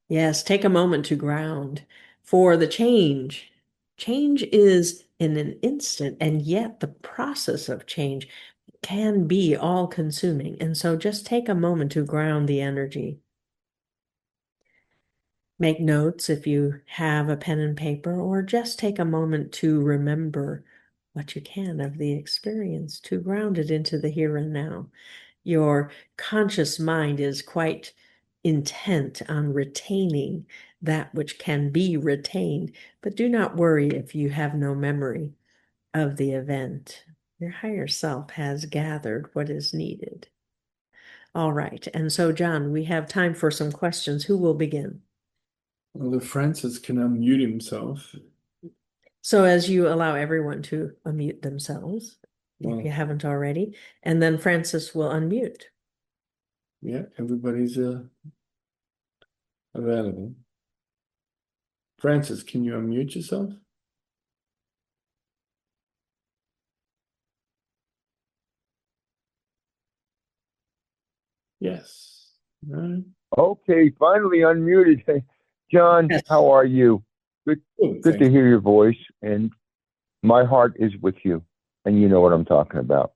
Yes, take a moment to ground for the change. Change is in an instant, and yet the process of change can be all consuming. And so just take a moment to ground the energy. Make notes if you have a pen and paper, or just take a moment to remember what you can of the experience, to ground it into the here and now. Your conscious mind is quite intent on retaining that which can be retained, but do not worry if you have no memory of the event. Your higher self has gathered what is needed. All right. And so, John, we have time for some questions. Who will begin? Well, if Francis can unmute himself, So, as you allow everyone to unmute themselves, if you well, haven't already, and then Francis will unmute. yeah, everybody's available. Francis, can you unmute yourself? Yes. All right. Okay, finally unmuted. Hey, John, Yes. how are you? Good, Good, good to thanks. hear your voice, and my heart is with you, and you know what I'm talking about.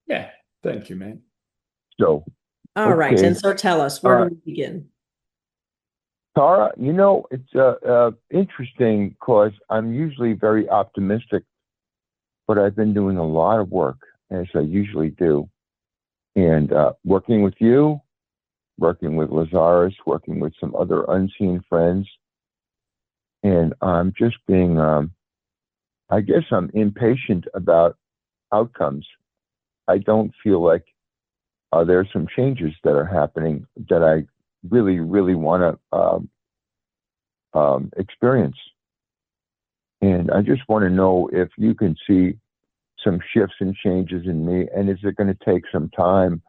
Yeah, thank you, man. So, All right. And okay, so tell us, where do uh, we begin? Tara, it's interesting because I'm usually very optimistic, but I've been doing a lot of work, as I usually do, and working with you, working with Lazarus, working with some other unseen friends, and I'm just being I guess I'm impatient about outcomes. I don't feel like there are some changes that are happening that I really, really want to experience. And I just want to know if you can see some shifts and changes in me, and is it going to take some time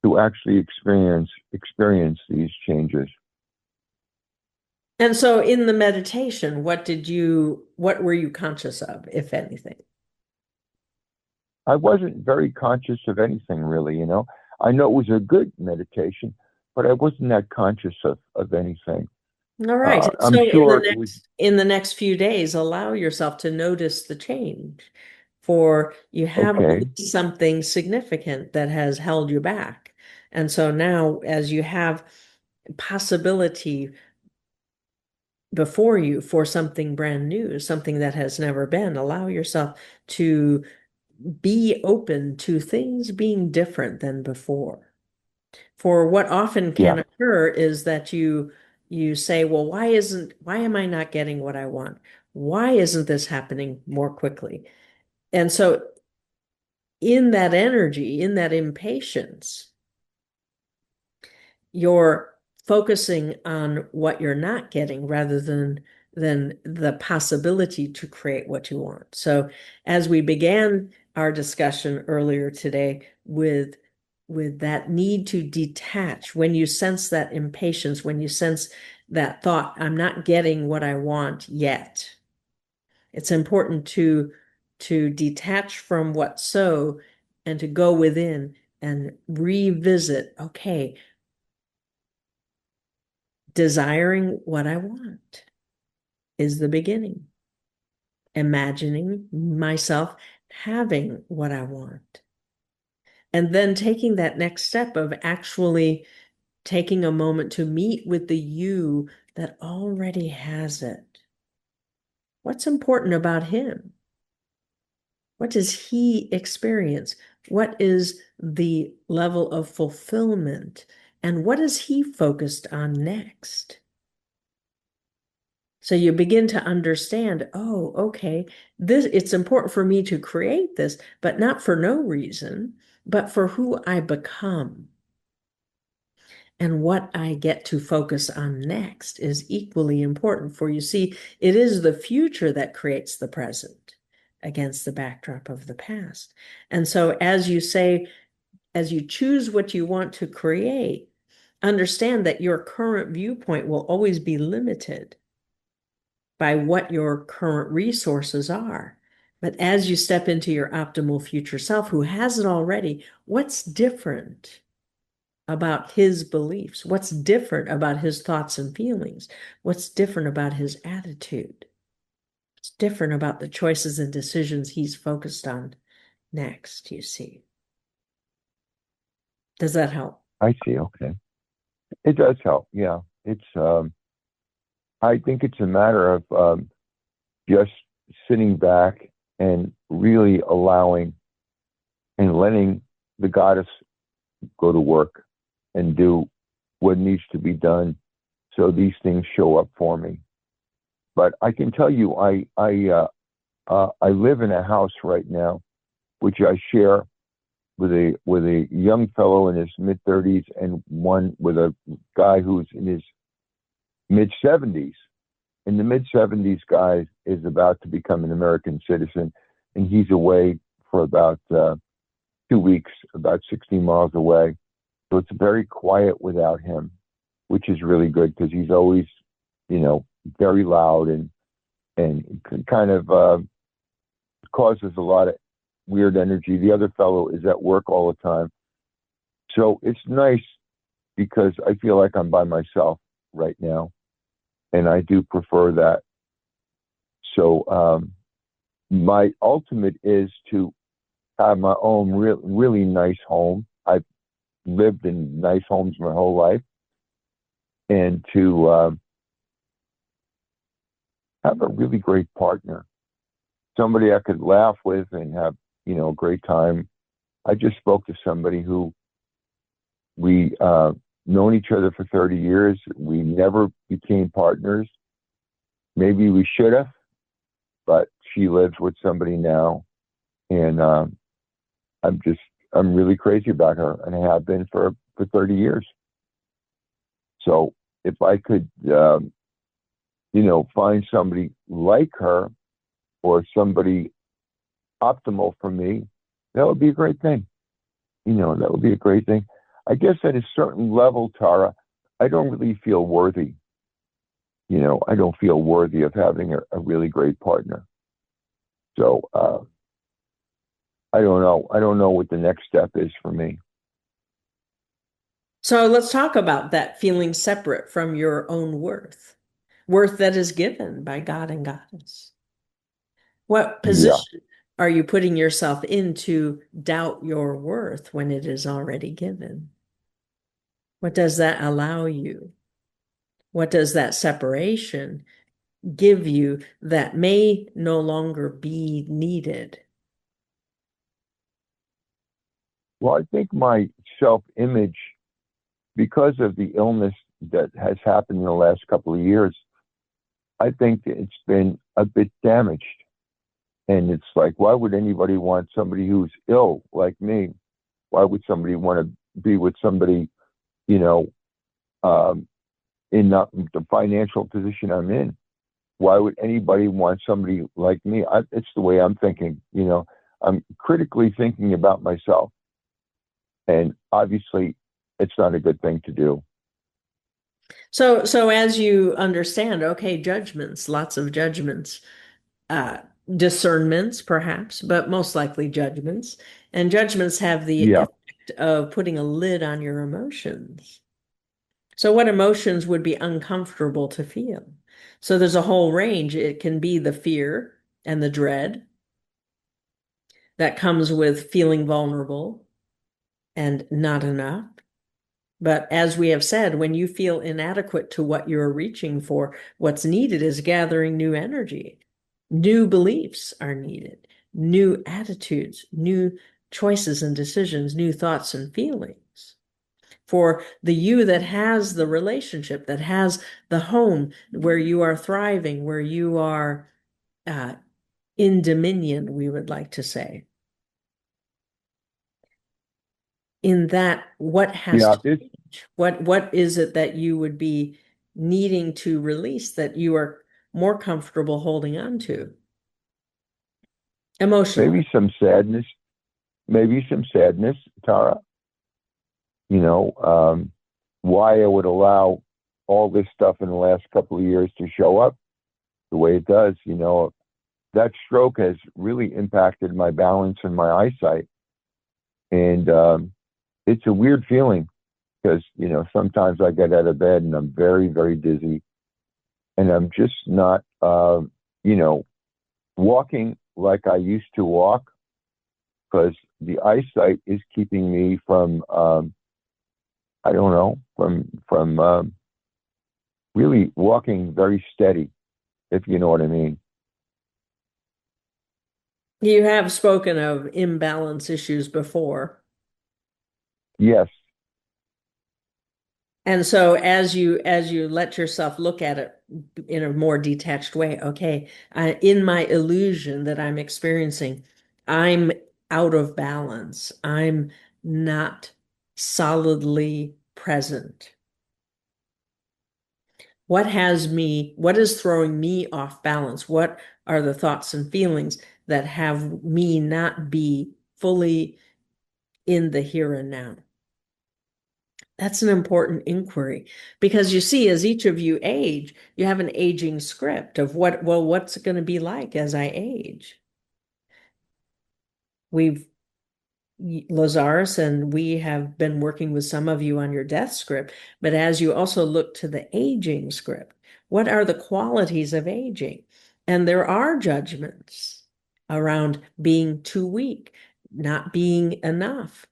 to actually experience these changes? And so in the meditation, what were you conscious of, if anything? I wasn't very conscious of anything really, I know it was a good meditation, but I wasn't that conscious of anything. All right. And I'm so sure it was in the next few days, allow yourself to notice the change. For you have okay. released something significant that has held you back. And so now, as you have possibility before you for something brand new, something that has never been, allow yourself to be open to things being different than before. For what often Yeah, can occur is that you say, well, why am I not getting what I want? Why isn't this happening more quickly? And so in that energy, in that impatience, you're focusing on what you're not getting rather than the possibility to create what you want. So as we began our discussion earlier today with that need to detach, when you sense that impatience, when you sense that thought, I'm not getting what I want yet, it's important to detach from what so and to go within and revisit, okay, desiring what I want is the beginning. Imagining myself having what I want. And then taking that next step of actually taking a moment to meet with the you that already has it. What's important about him? What does he experience? What is the level of fulfillment? And what is he focused on next? So you begin to understand, oh, okay, this it's important for me to create this, but not for no reason, but for who I become. And what I get to focus on next is equally important, for you see, it is the future that creates the present against the backdrop of the past. And so as you say, as you choose what you want to create, understand that your current viewpoint will always be limited by what your current resources are. But as you step into your optimal future self who has it already, what's different? about his beliefs? What's different about his thoughts and feelings? What's different about his attitude? What's different about the choices and decisions he's focused on next, you see? Does that help? I see. Okay. It does help. Yeah. I think it's a matter of just sitting back and really allowing and letting the goddess go to work and do what needs to be done so these things show up for me. But I can tell you, I live in a house right now, which I share with a young fellow in his mid-30s and one with a guy who's in his mid-70s. In the mid-70s guy is about to become an American citizen, and he's away for about 2 weeks, about 60 miles away. So it's very quiet without him, which is really good because he's always, very loud and kind of causes a lot of weird energy. The other fellow is at work all the time. So it's nice because I feel like I'm by myself right now. And I do prefer that. So my ultimate is to have my own really nice home. I've lived in nice homes my whole life. And to have a really great partner, somebody I could laugh with and have, a great time. I just spoke to somebody who we known each other for 30 years. We never became partners. Maybe we should have, but she lives with somebody now. And I'm really crazy about her, and I have been for 30 years. So if I could, find somebody like her or somebody optimal for me, that would be a great thing. That would be a great thing. I guess at a certain level, Tara, I don't really feel worthy. I don't feel worthy of having a really great partner. So I don't know. I don't know what the next step is for me. So let's talk about that feeling separate from your own worth that is given by God and Goddess. What Yeah. position are you putting yourself in to doubt your worth when it is already given? What does that allow you? What does that separation give you that may no longer be needed? Well, I think my self-image, because of the illness that has happened in the last couple of years, I think it's been a bit damaged. And it's like, why would anybody want somebody who's ill like me? Why would somebody want to be with somebody, in not the financial position I'm in? Why would anybody want somebody like me? It's the way I'm thinking. I'm critically thinking about myself. And obviously, it's not a good thing to do. So as you understand, okay, judgments, lots of judgments, uh, discernments perhaps, but most likely judgments. And judgments have the Yeah. effect of putting a lid on your emotions. So what emotions would be uncomfortable to feel? So there's a whole range. It can be the fear and the dread that comes with feeling vulnerable and not enough. But as we have said, when you feel inadequate to what you're reaching for, what's needed is gathering new energy. New beliefs are needed, new attitudes, new choices and decisions, new thoughts and feelings. For the you that has the relationship, that has the home where you are thriving, where you are in dominion, we would like to say. In that, what has Yeah. to change? What is it that you would be needing to release that you are more comfortable holding on to emotionally? Maybe some sadness. Maybe some sadness, Tara. Why I would allow all this stuff in the last couple of years to show up the way it does. That stroke has really impacted my balance and my eyesight. And it's a weird feeling. because, sometimes I get out of bed and I'm very, very dizzy and I'm just not, you know, walking like I used to walk because the eyesight is keeping me from, I don't know, from really walking very steady, if you know what I mean. You have spoken of imbalance issues before. Yes, And so as you let yourself look at it in a more detached way, okay, in my illusion that I'm experiencing, I'm out of balance. I'm not solidly present. What is throwing me off balance? What are the thoughts and feelings that have me not be fully in the here and now? That's an important inquiry because you see, as each of you age, you have an aging script of what's it going to be like as I age? We've Lazarus and we have been working with some of you on your death script, but as you also look to the aging script, what are the qualities of aging? And there are judgments around being too weak, not being enough,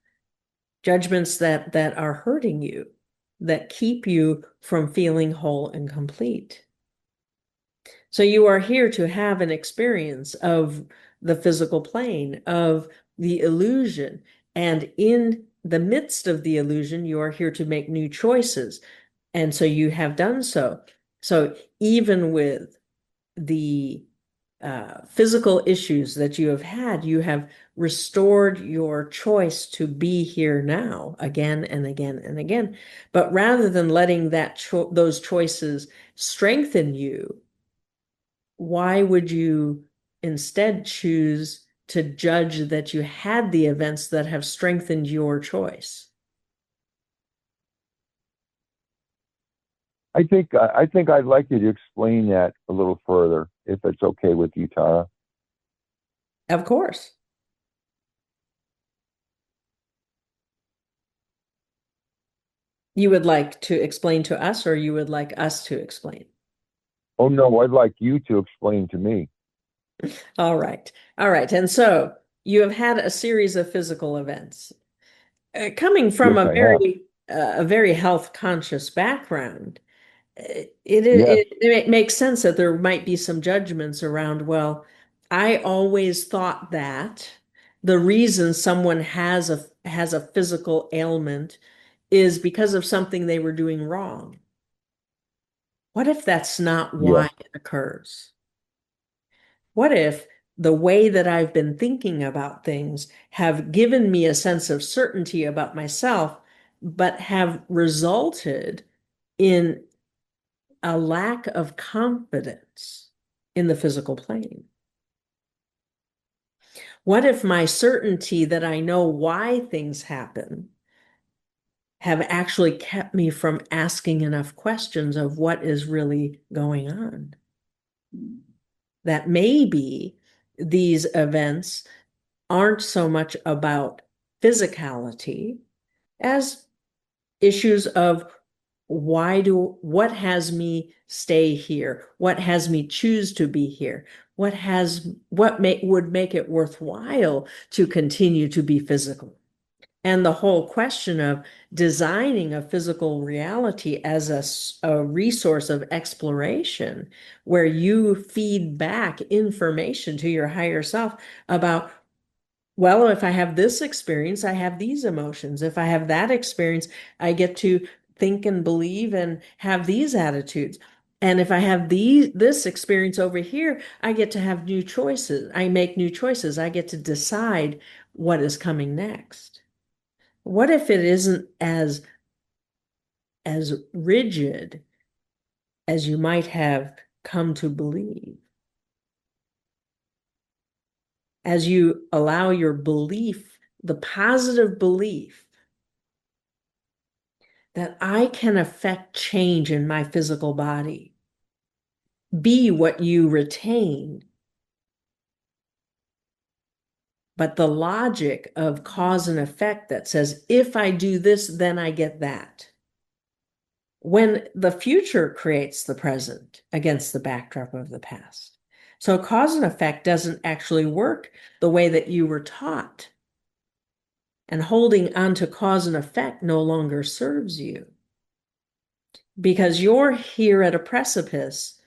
judgments that are hurting you, that keep you from feeling whole and complete. So you are here to have an experience of the physical plane, of the illusion. And in the midst of the illusion, you are here to make new choices. And so you have done so. So even with the physical issues that you have restored your choice to be here now again and again and again. But rather than letting those choices strengthen you, why would you instead choose to judge that you had the events that have strengthened your choice? I think I'd like you to explain that a little further, if it's okay with you, Tara. Of course. You would like to explain to us, or you would like us to explain? Oh no, I'd like you to explain to me. All right. All right. And so you have had a series of physical events. Coming from Yes, I have. a very health conscious background, Yes, it makes sense that there might be some judgments around, well, I always thought that the reason someone has a physical ailment is because of something they were doing wrong. What if that's not yes. why it occurs? What if the way that I've been thinking about things have given me a sense of certainty about myself, but have resulted in a lack of confidence in the physical plane? What if my certainty that I know why things happen have actually kept me from asking enough questions of what is really going on? That maybe these events aren't so much about physicality as issues of what has me stay here? What has me choose to be here? Would make it worthwhile to continue to be physical? And the whole question of designing a physical reality as a resource of exploration, where you feed back information to your higher self about, well, if I have this experience, I have these emotions. If I have that experience, I get to think and believe and have these attitudes. And if I have this experience over here, I get to have new choices. I make new choices. I get to decide what is coming next. What if it isn't as rigid as you might have come to believe? As you allow your belief, the positive belief that I can affect change in my physical body, be what you retain, but the logic of cause and effect that says, if I do this, then I get that. When the future creates the present against the backdrop of the past. So cause and effect doesn't actually work the way that you were taught. And holding on to cause and effect no longer serves you. Because you're here at a precipice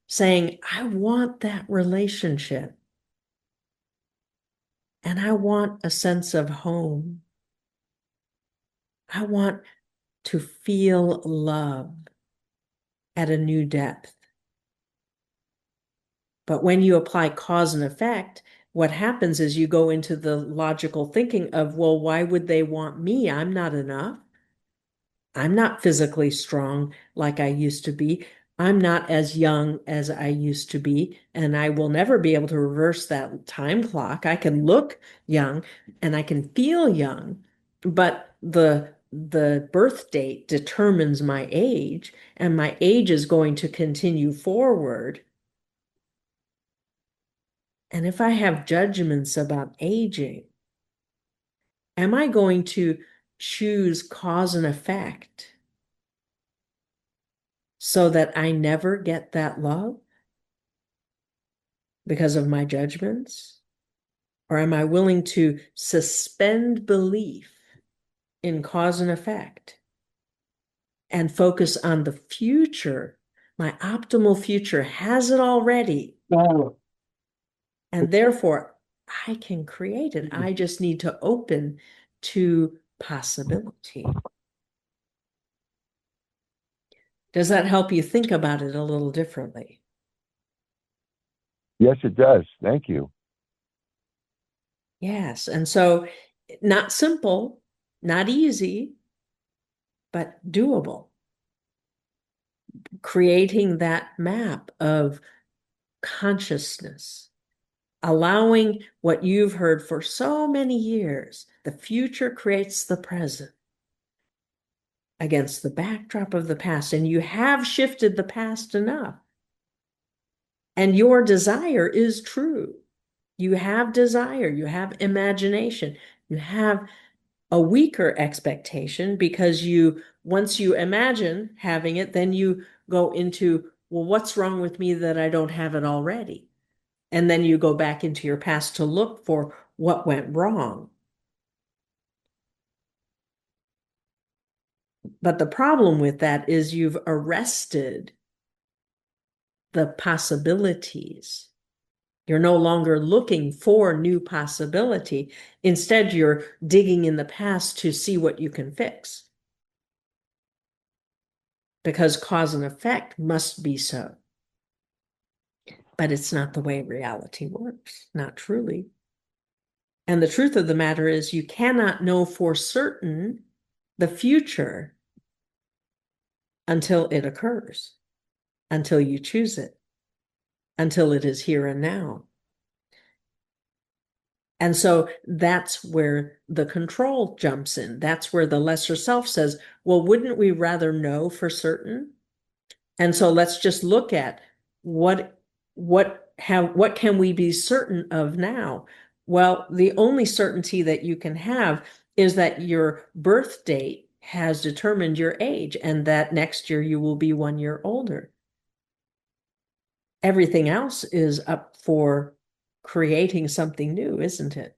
saying, I want that relationship. And I want a sense of home. I want to feel love at a new depth. But when you apply cause and effect, what happens is you go into the logical thinking of, well, why would they want me? I'm not enough. I'm not physically strong like I used to be. I'm not as young as I used to be, and I will never be able to reverse that time clock. I can look young and I can feel young, but the birth date determines my age, and my age is going to continue forward. And if I have judgments about aging, am I going to choose cause and effect so that I never get that love because of my judgments? Or am I willing to suspend belief in cause and effect and focus on the future? My optimal future has it already. And therefore, I can create it. I just need to open to possibility. Does that help you think about it a little differently? Yes, it does. Thank you. Yes. And so, not simple, not easy, but doable. Creating that map of consciousness, allowing what you've heard for so many years, the future creates the present against the backdrop of the past. And you have shifted the past enough. And your desire is true. You have desire, you have imagination, you have a weaker expectation because once you imagine having it, then you go into, well, what's wrong with me that I don't have it already? And then you go back into your past to look for what went wrong. But the problem with that is you've arrested the possibilities. You're no longer looking for new possibility. Instead, you're digging in the past to see what you can fix. Because cause and effect must be so. But it's not the way reality works, not truly. And the truth of the matter is you cannot know for certain the future until it occurs, until you choose it, until it is here and now. And so that's where the control jumps in. That's where the lesser self says, well, wouldn't we rather know for certain? And so let's just look at what can we be certain of now? Well, the only certainty that you can have is that your birth date has determined your age and that next year you will be 1 year older. Everything else is up for creating something new, isn't it?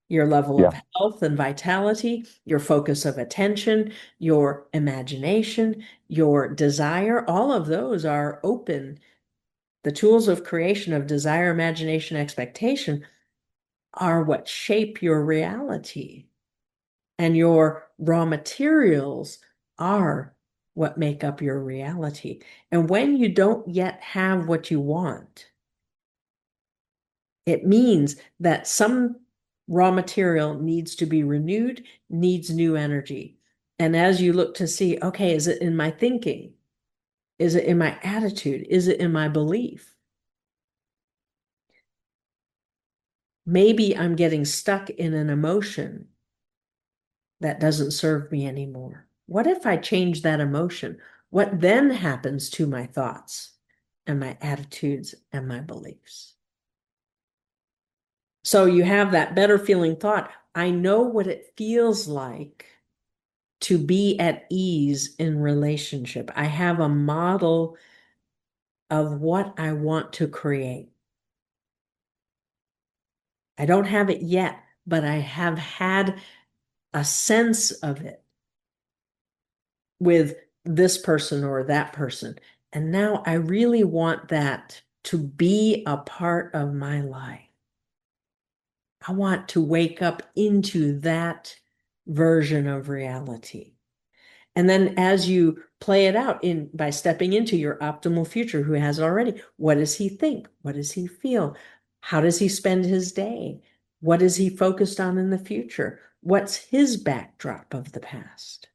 Your level Yeah. of health and vitality, your focus of attention, your imagination, your desire, all of those are open. The tools of creation of desire, imagination, expectation are what shape your reality. And your raw materials are what make up your reality. And when you don't yet have what you want, it means that some raw material needs to be renewed, needs new energy. And as you look to see, okay, is it in my thinking? Is it in my attitude? Is it in my belief? Maybe I'm getting stuck in an emotion that doesn't serve me anymore. What if I change that emotion? What then happens to my thoughts and my attitudes and my beliefs? So you have that better feeling thought. I know what it feels like to be at ease in relationship. I have a model of what I want to create. I don't have it yet, but I have had a sense of it with this person or that person. And now I really want that to be a part of my life. I want to wake up into that version of reality. And then as you play it out in by stepping into your optimal future, who has it already, what does he think? What does he feel? How does he spend his day? What is he focused on in the future? What's his backdrop of the past?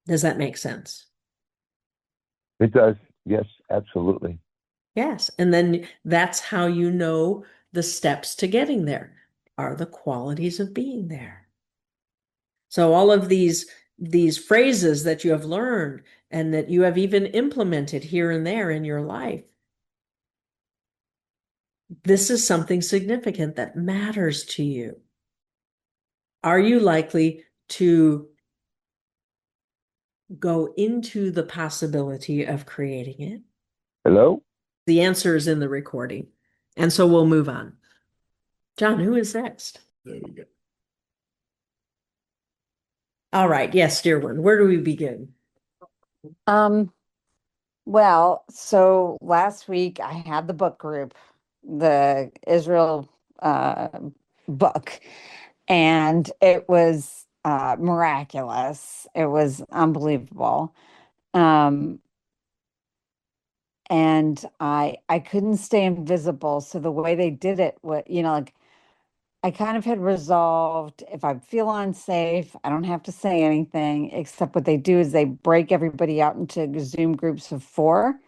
Does that make sense? It does. Yes, absolutely. Yes. And then that's how you know the steps to getting there are the qualities of being there. So all of these phrases that you have learned and that you have even implemented here and there in your life, this is something significant that matters to you. Are you likely to go into the possibility of creating it? Hello? The answer is in the recording. And so we'll move on. John, who is next? There we go. All right. Yes, dear one. Where do we begin? Well, so last week I had the book group, the Israel uh, book, and it was miraculous. It was unbelievable. Um, and I couldn't stay invisible. So the way they did it, what like I kind of had resolved if I feel unsafe, I don't have to say anything, except what they do is they break everybody out into Zoom groups of four,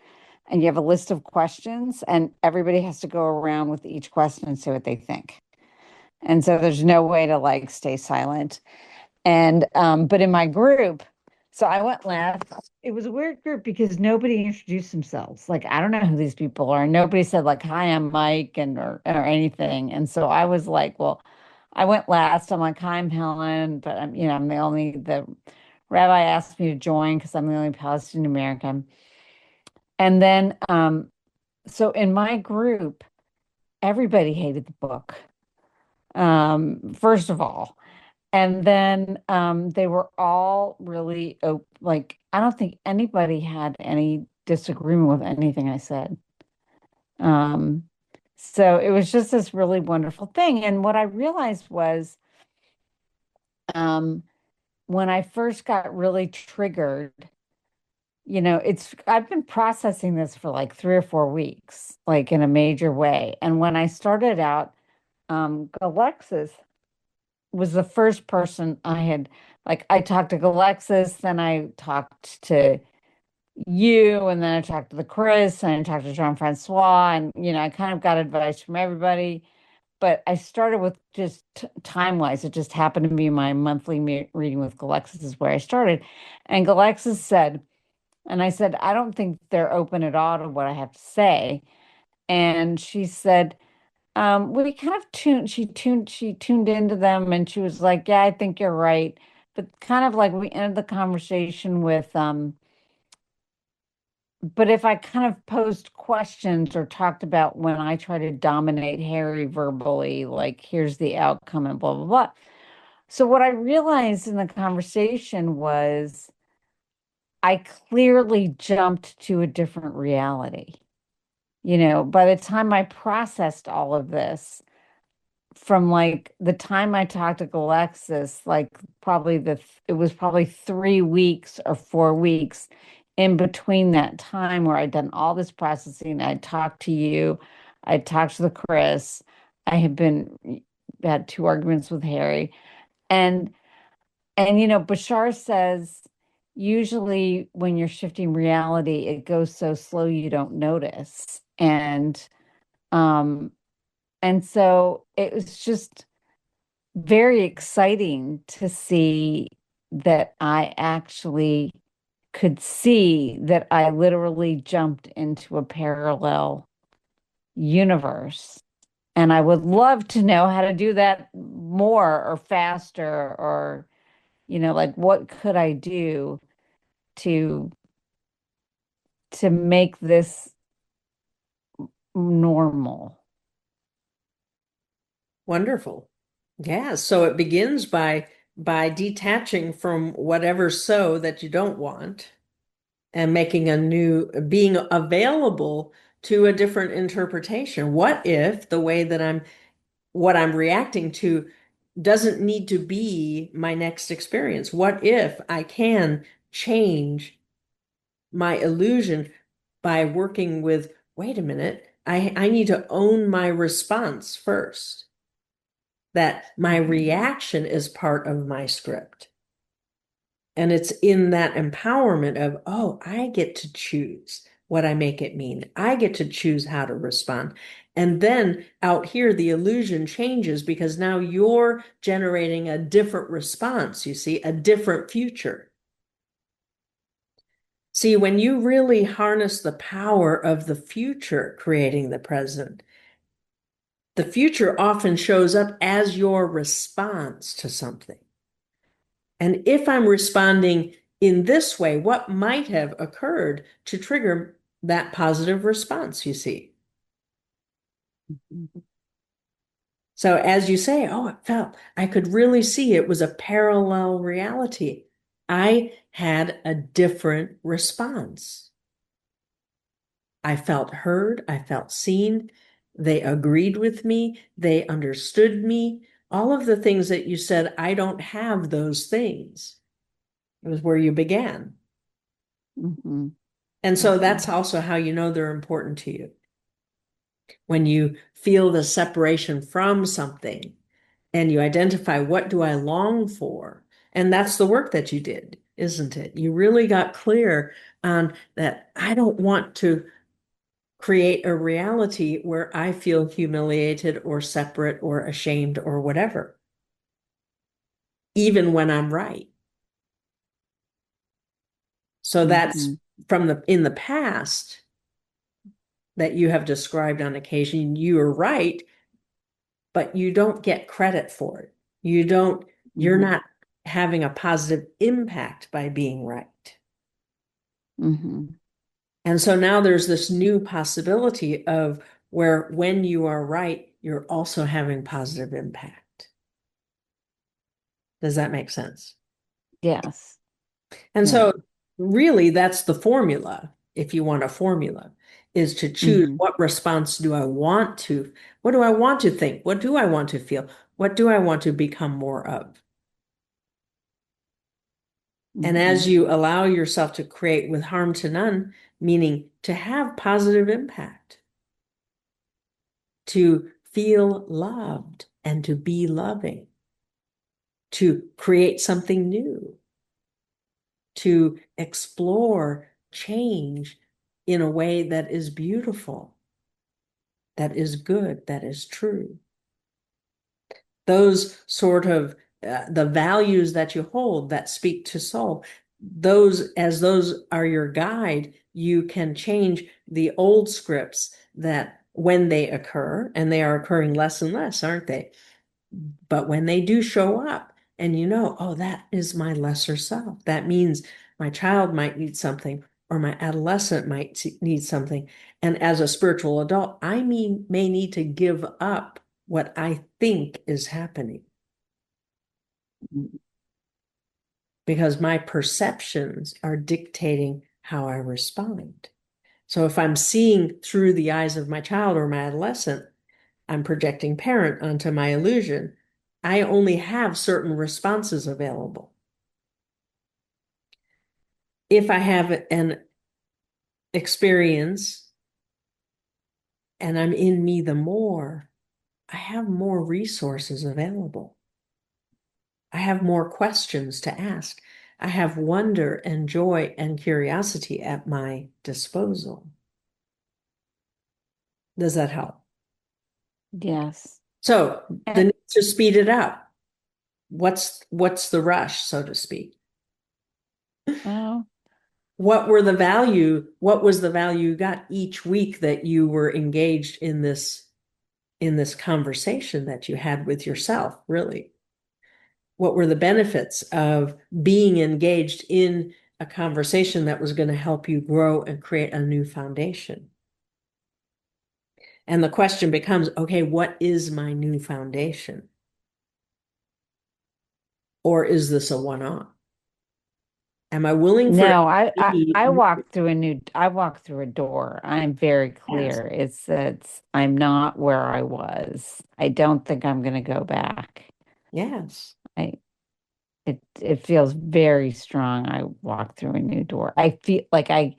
and you have a list of questions, and everybody has to go around with each question and say what they think. And so there's no way to like stay silent. And but in my group, so I went last. It was a weird group because nobody introduced themselves. Like I don't know who these people are. Nobody said like, "Hi, I'm Mike," and or anything. And so I was like, well, I went last. I'm like, "Hi, I'm Helen," but I'm the rabbi asked me to join because I'm the only Palestinian American. And then so in my group, everybody hated the book. First of all. And then they were all really like I don't think anybody had any disagreement with anything I said. Um, so it was just this really wonderful thing. And what I realized was um, when I first got really triggered, it's I've been processing this for like 3 or 4 weeks, like in a major way. And when I started out, Alexis was the first person I had like I talked to Alexis, then I talked to you, and then I talked to the Chris, and I talked to Jean-Francois, and I kind of got advice from everybody. But I started with just time-wise, it just happened to be my monthly reading with Alexis is where I started. And Alexis said, and I said, I don't think they're open at all to what I have to say. And she said, we kind of she tuned into them and she was like, yeah, I think you're right. But kind of like we ended the conversation with, but if I kind of posed questions or talked about when I try to dominate Harry verbally, like here's the outcome and blah, blah, blah. So what I realized in the conversation was I clearly jumped to a different reality. By the time I processed all of this, from like the time I talked to Alexis, like it was probably 3 weeks or 4 weeks in between that time where I'd done all this processing. I'd talked to you, I talked to the Chris, I had 2 arguments with Harry. And Bashar says usually when you're shifting reality, it goes so slow you don't notice. Um and so it was just very exciting to see that I actually could see that I literally jumped into a parallel universe. And I would love to know how to do that more or faster, or, like, what could I do to make this normal? Wonderful. Yeah. So it begins by detaching from whatever so that you don't want and making being available to a different interpretation. What if the way that what I'm reacting to doesn't need to be my next experience? What if I can change my illusion by working with, wait a minute, I need to own my response first, that my reaction is part of my script. And it's in that empowerment of, oh, I get to choose what I make it mean. I get to choose how to respond. And then out here, the illusion changes because now you're generating a different response, you see, a different future. See, when you really harness the power of the future creating the present, the future often shows up as your response to something. And if I'm responding in this way, what might have occurred to trigger that positive response, you see? So as you say, oh, I could really see it was a parallel reality. I had a different response. I felt heard, I felt seen. They agreed with me, they understood me. All of the things that you said, I don't have those things. It was where you began. Mm-hmm. And so Mm-hmm. that's also how you know they're important to you. When you feel the separation from something and you identify, what do I long for? And that's the work that you did, isn't it? You really got clear on that. I don't want to create a reality where I feel humiliated or separate or ashamed or whatever, even when I'm right. So that's Mm-hmm. from in the past that you have described on occasion, you are right, but you don't get credit for it. You're Mm-hmm. not having a positive impact by being right. Mm-hmm. And so now there's this new possibility of where when you are right, you're also having positive impact. Does that make sense? Yes. And Yeah. so really that's the formula, if you want a formula, is to choose Mm-hmm. what response what do I want to think? What do I want to feel? What do I want to become more of? And Mm-hmm. as you allow yourself to create with harm to none, meaning to have positive impact, to feel loved and to be loving, to create something new, to explore change in a way that is beautiful, that is good, that is true. Those sort of the values that you hold that speak to soul, those are your guide, you can change the old scripts that when they occur, and they are occurring less and less, aren't they? But when they do show up, and oh, that is my lesser self. That means my child might need something, or my adolescent might need something. And as a spiritual adult, may need to give up what I think is happening because my perceptions are dictating how I respond. So if I'm seeing through the eyes of my child or my adolescent, I'm projecting parent onto my illusion. I only have certain responses available. If I have an experience and I'm in me the more, I have more resources available. I have more questions to ask. I have wonder and joy and curiosity at my disposal. Does that help? Yes. So the And, need to speed it up. What's the rush, so to speak? well, What was the value you got each week that you were engaged in this in this conversation that you had with yourself, really? What were the benefits of being engaged in a conversation that was going to help you grow and create a new foundation? And the question becomes, okay, what is my new foundation? Or is this a one-off? Am I willing for it No, to be? I walked through a door. I'm very Yes, clear. I'm not where I was. I don't think I'm going to go back. yes. I it feels very strong. I walked through a new door. I feel like I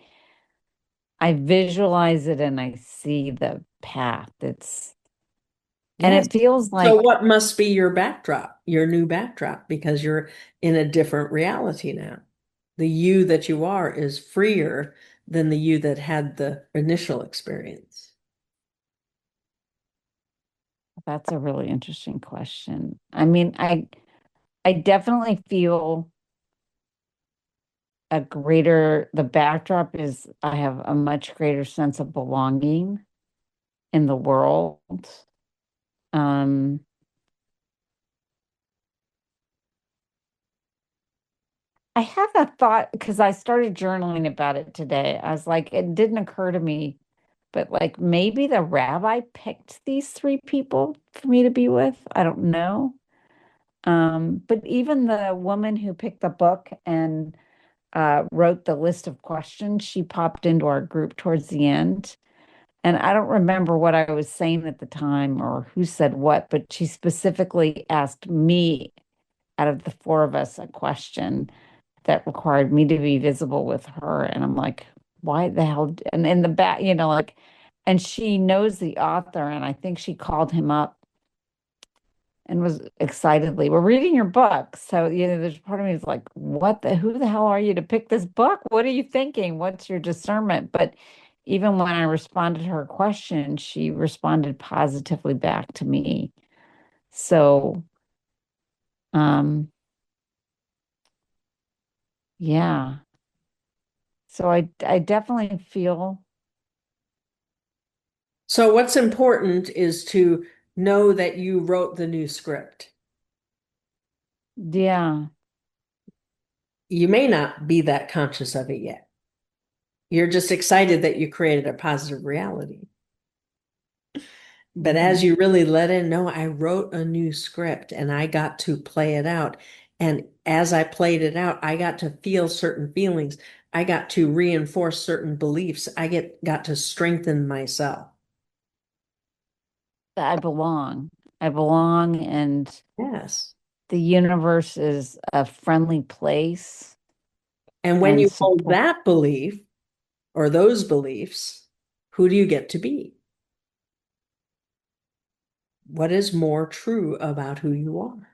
visualize it and I see the path. And Yes. it feels So like what must be your backdrop, your new backdrop, because you're in a different reality now. The you that you are is freer than the you that had the initial experience. that's a really interesting question. I mean, I definitely feel the backdrop is I have a much greater sense of belonging in the world. Um, I had a thought because I started journaling about it today. I was like, it didn't occur to me, but like maybe the rabbi picked these three people for me to be with. I don't know. But even the woman who picked the book and wrote the list of questions, she popped into our group towards the end. And I don't remember what I was saying at the time or who said what, but she specifically asked me out of the four of us a question that required me to be visible with her. And I'm like, why the hell? And in the back, like, and she knows the author. And I think she called him up and was excitedly, we're reading your book. So, there's part of me is like, who the hell are you to pick this book? What are you thinking? What's your discernment? But even when I responded to her question, she responded positively back to me. So, um, yeah. So I definitely feel, So what's important is to know that you wrote the new script. yeah, You may not be that conscious of it yet. You're just excited that you created a positive reality. But as mhm. you really let in, no, I wrote a new script and I got to play it out. And as I played it out, I got to feel certain feelings. I got to reinforce certain beliefs. Got to strengthen myself. I belong. I belong, and Yes. the universe is a friendly place And when and you hold support. that belief or those beliefs, who do you get to be? What is more true about who you are?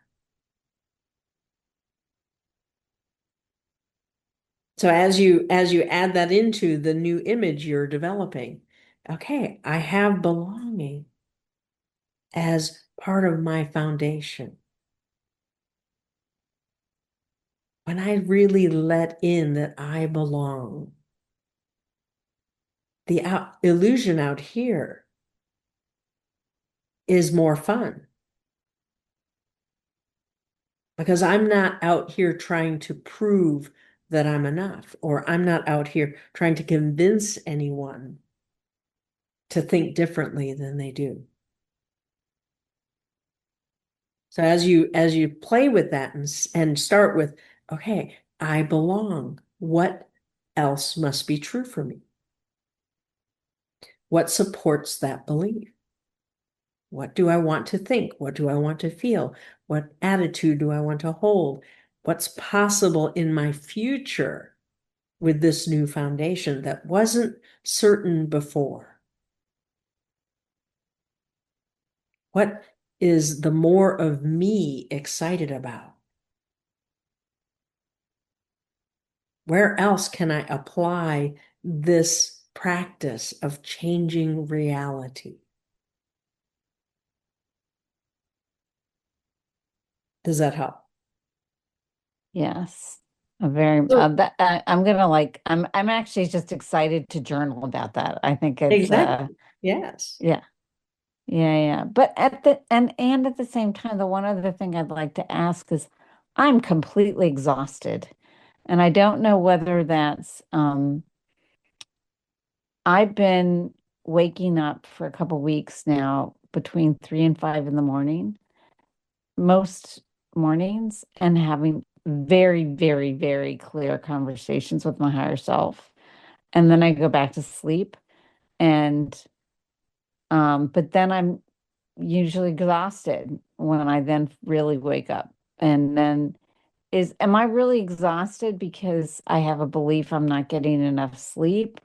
So as you add that into the new image you're developing, okay, I have belonging as part of my foundation. When I really let in that I belong, the illusion out here is more fun because I'm not out here trying to prove that I'm enough, or I'm not out here trying to convince anyone to think differently than they do. So as you play with that and start with, okay, I belong. What else must be true for me? What supports that belief? What do I want to think? What do I want to feel? What attitude do I want to hold? What's possible in my future with this new foundation that wasn't certain before? What is the more of me excited about? Where else can I apply this practice of changing reality? Does that help? Yes. A very So I'm gonna like I'm actually just excited to journal about that. I think it's exactly. Yes. yeah. Yeah. But and at the same time, the one other thing I'd like to ask is I'm completely exhausted. And I don't know whether that's I've been waking up for a couple weeks now between 3 and 5 in the morning, most mornings, and having very, very, very clear conversations with my higher self. And then I go back to sleep and but then I'm usually exhausted when I then really wake up. And then am I really exhausted because I have a belief I'm not getting enough sleep?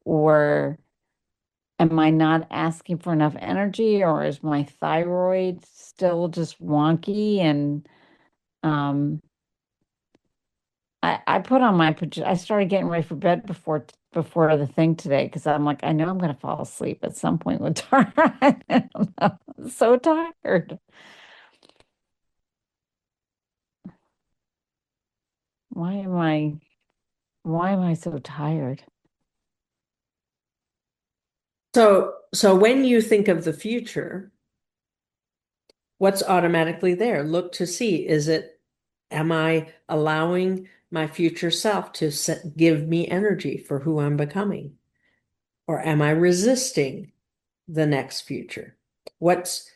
Or am I not asking for enough energy? Or is my thyroid still just wonky? And um, I put on I started getting ready for bed before the thing today because I'm like, I know I'm going to fall asleep at some point with Tara. I don't know. I'm so tired. Why am I why am I so tired? So when you think of the future, what's automatically there? Look to see, am I allowing my future self to give me energy for who I'm becoming? Or am I resisting the next future? What's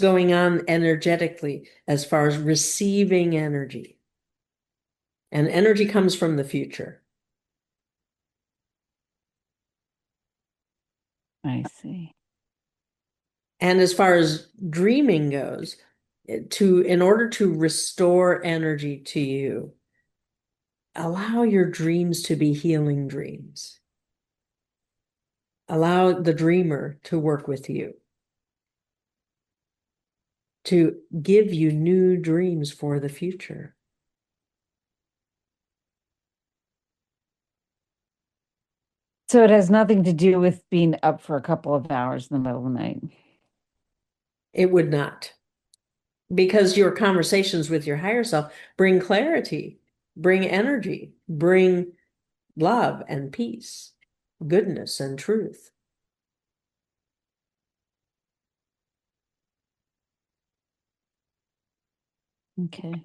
going on energetically as far as receiving energy? And energy comes from the future. I see. And as far as dreaming goes, in order to restore energy to you, allow your dreams to be healing dreams. Allow the dreamer to work with you, to give you new dreams for the future. So it has nothing to do with being up for a couple of hours in the middle of the night. It would not, because your conversations with your higher self bring clarity, bring energy, bring love and peace, goodness and truth. Okay.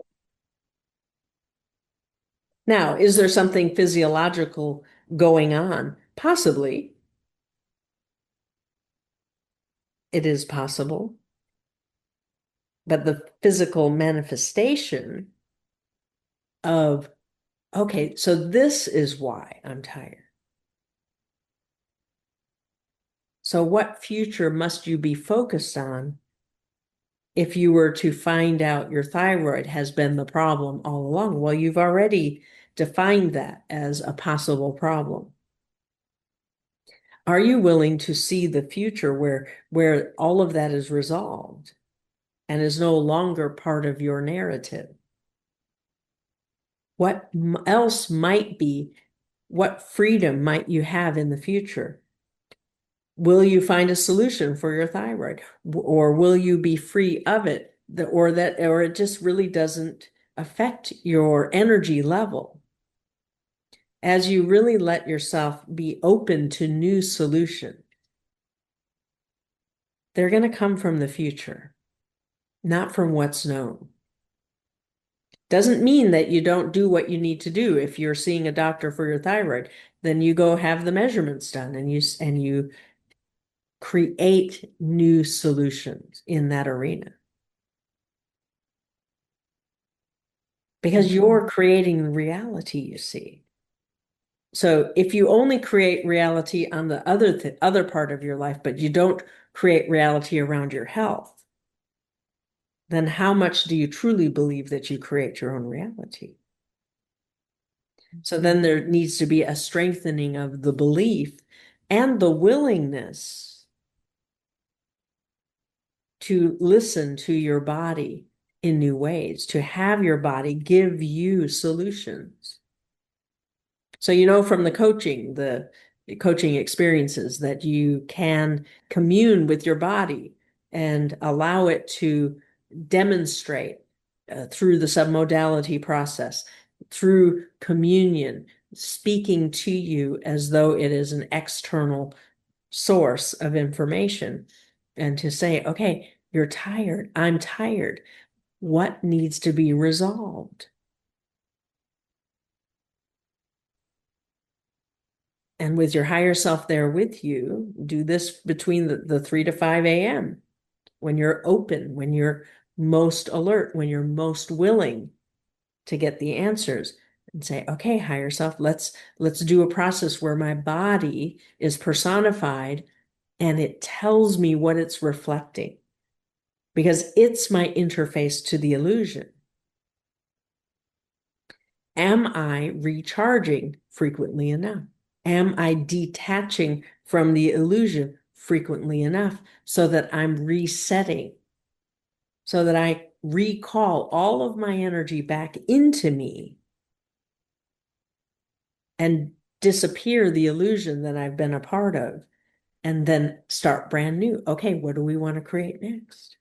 Now, is there something physiological going on? Possibly. It is possible. But the physical manifestation of, okay, so this is why I'm tired. So what future must you be focused on if you were to find out your thyroid has been the problem all along? Well, you've already defined that as a possible problem. Are you willing to see the future where all of that is resolved and is no longer part of your narrative? What else might be, what freedom might you have in the future? Will you find a solution for your thyroid, or will you be free of it, or it just really doesn't affect your energy level? As you really let yourself be open to new solutions, they're going to come from the future, not from what's known. Doesn't mean that you don't do what you need to do. If you're seeing a doctor for your thyroid, then you go have the measurements done and you create new solutions in that arena. Because you're creating reality, you see. So if you only create reality on the other part of your life, but you don't create reality around your health, then how much do you truly believe that you create your own reality? So then there needs to be a strengthening of the belief and the willingness to listen to your body in new ways, to have your body give you solutions. So, from the coaching experiences, that you can commune with your body and allow it to demonstrate through the submodality process, through communion, speaking to you as though it is an external source of information. and to say, okay, you're tired. I'm tired. What needs to be resolved? And with your higher self there with you, do this between the 3 to 5 a.m. when you're open, when you're most alert, when you're most willing to get the answers, and say, okay, higher self, let's do a process where my body is personified and it tells me what it's reflecting, because it's my interface to the illusion. Am I recharging frequently enough? Am I detaching from the illusion frequently enough so that I'm resetting, so that I recall all of my energy back into me and disappear the illusion that I've been a part of, and then start brand new? Okay, what do we want to create next?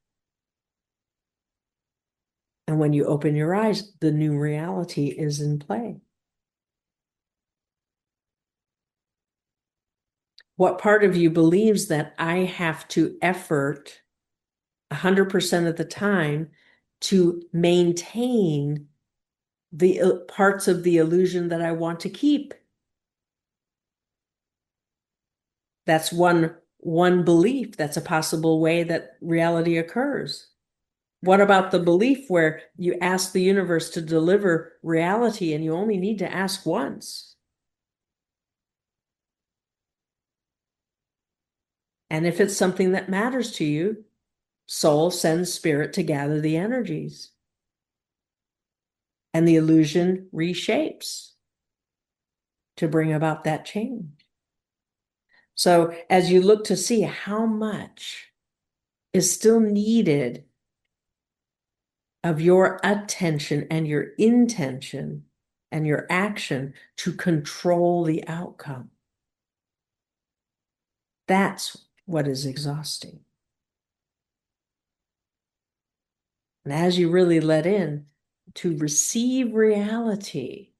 And when you open your eyes, the new reality is in play. What part of you believes that I have to effort 100% of the time to maintain the parts of the illusion that I want to keep? That's one belief. That's a possible way that reality occurs. What about the belief where you ask the universe to deliver reality and you only need to ask once? And if it's something that matters to you, soul sends spirit to gather the energies. And the illusion reshapes to bring about that change. So as you look to see how much is still needed of your attention and your intention and your action to control the outcome, that's what is exhausting. And as you really let in, to receive reality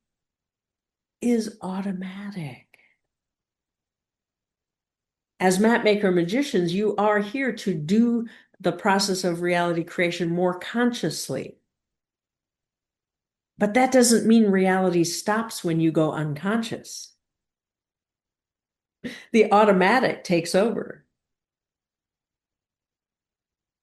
is automatic. As map maker magicians, you are here to do the process of reality creation more consciously. But that doesn't mean reality stops when you go unconscious. The automatic takes over.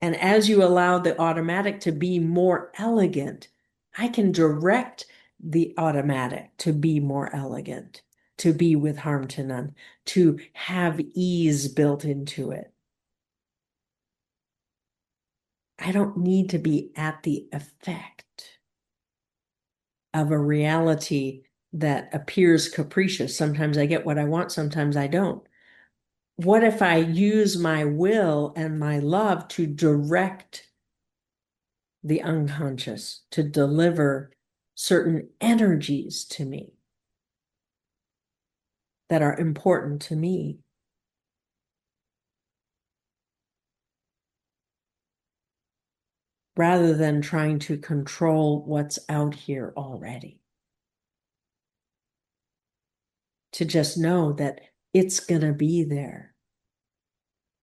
And as you allow the automatic to be more elegant, I can direct the automatic to be more elegant, to be with harm to none, to have ease built into it. I don't need to be at the effect of a reality that appears capricious. Sometimes I get what I want, sometimes I don't. What if I use my will and my love to direct the unconscious, to deliver certain energies to me that are important to me? Rather than trying to control what's out here already. To just know that it's going to be there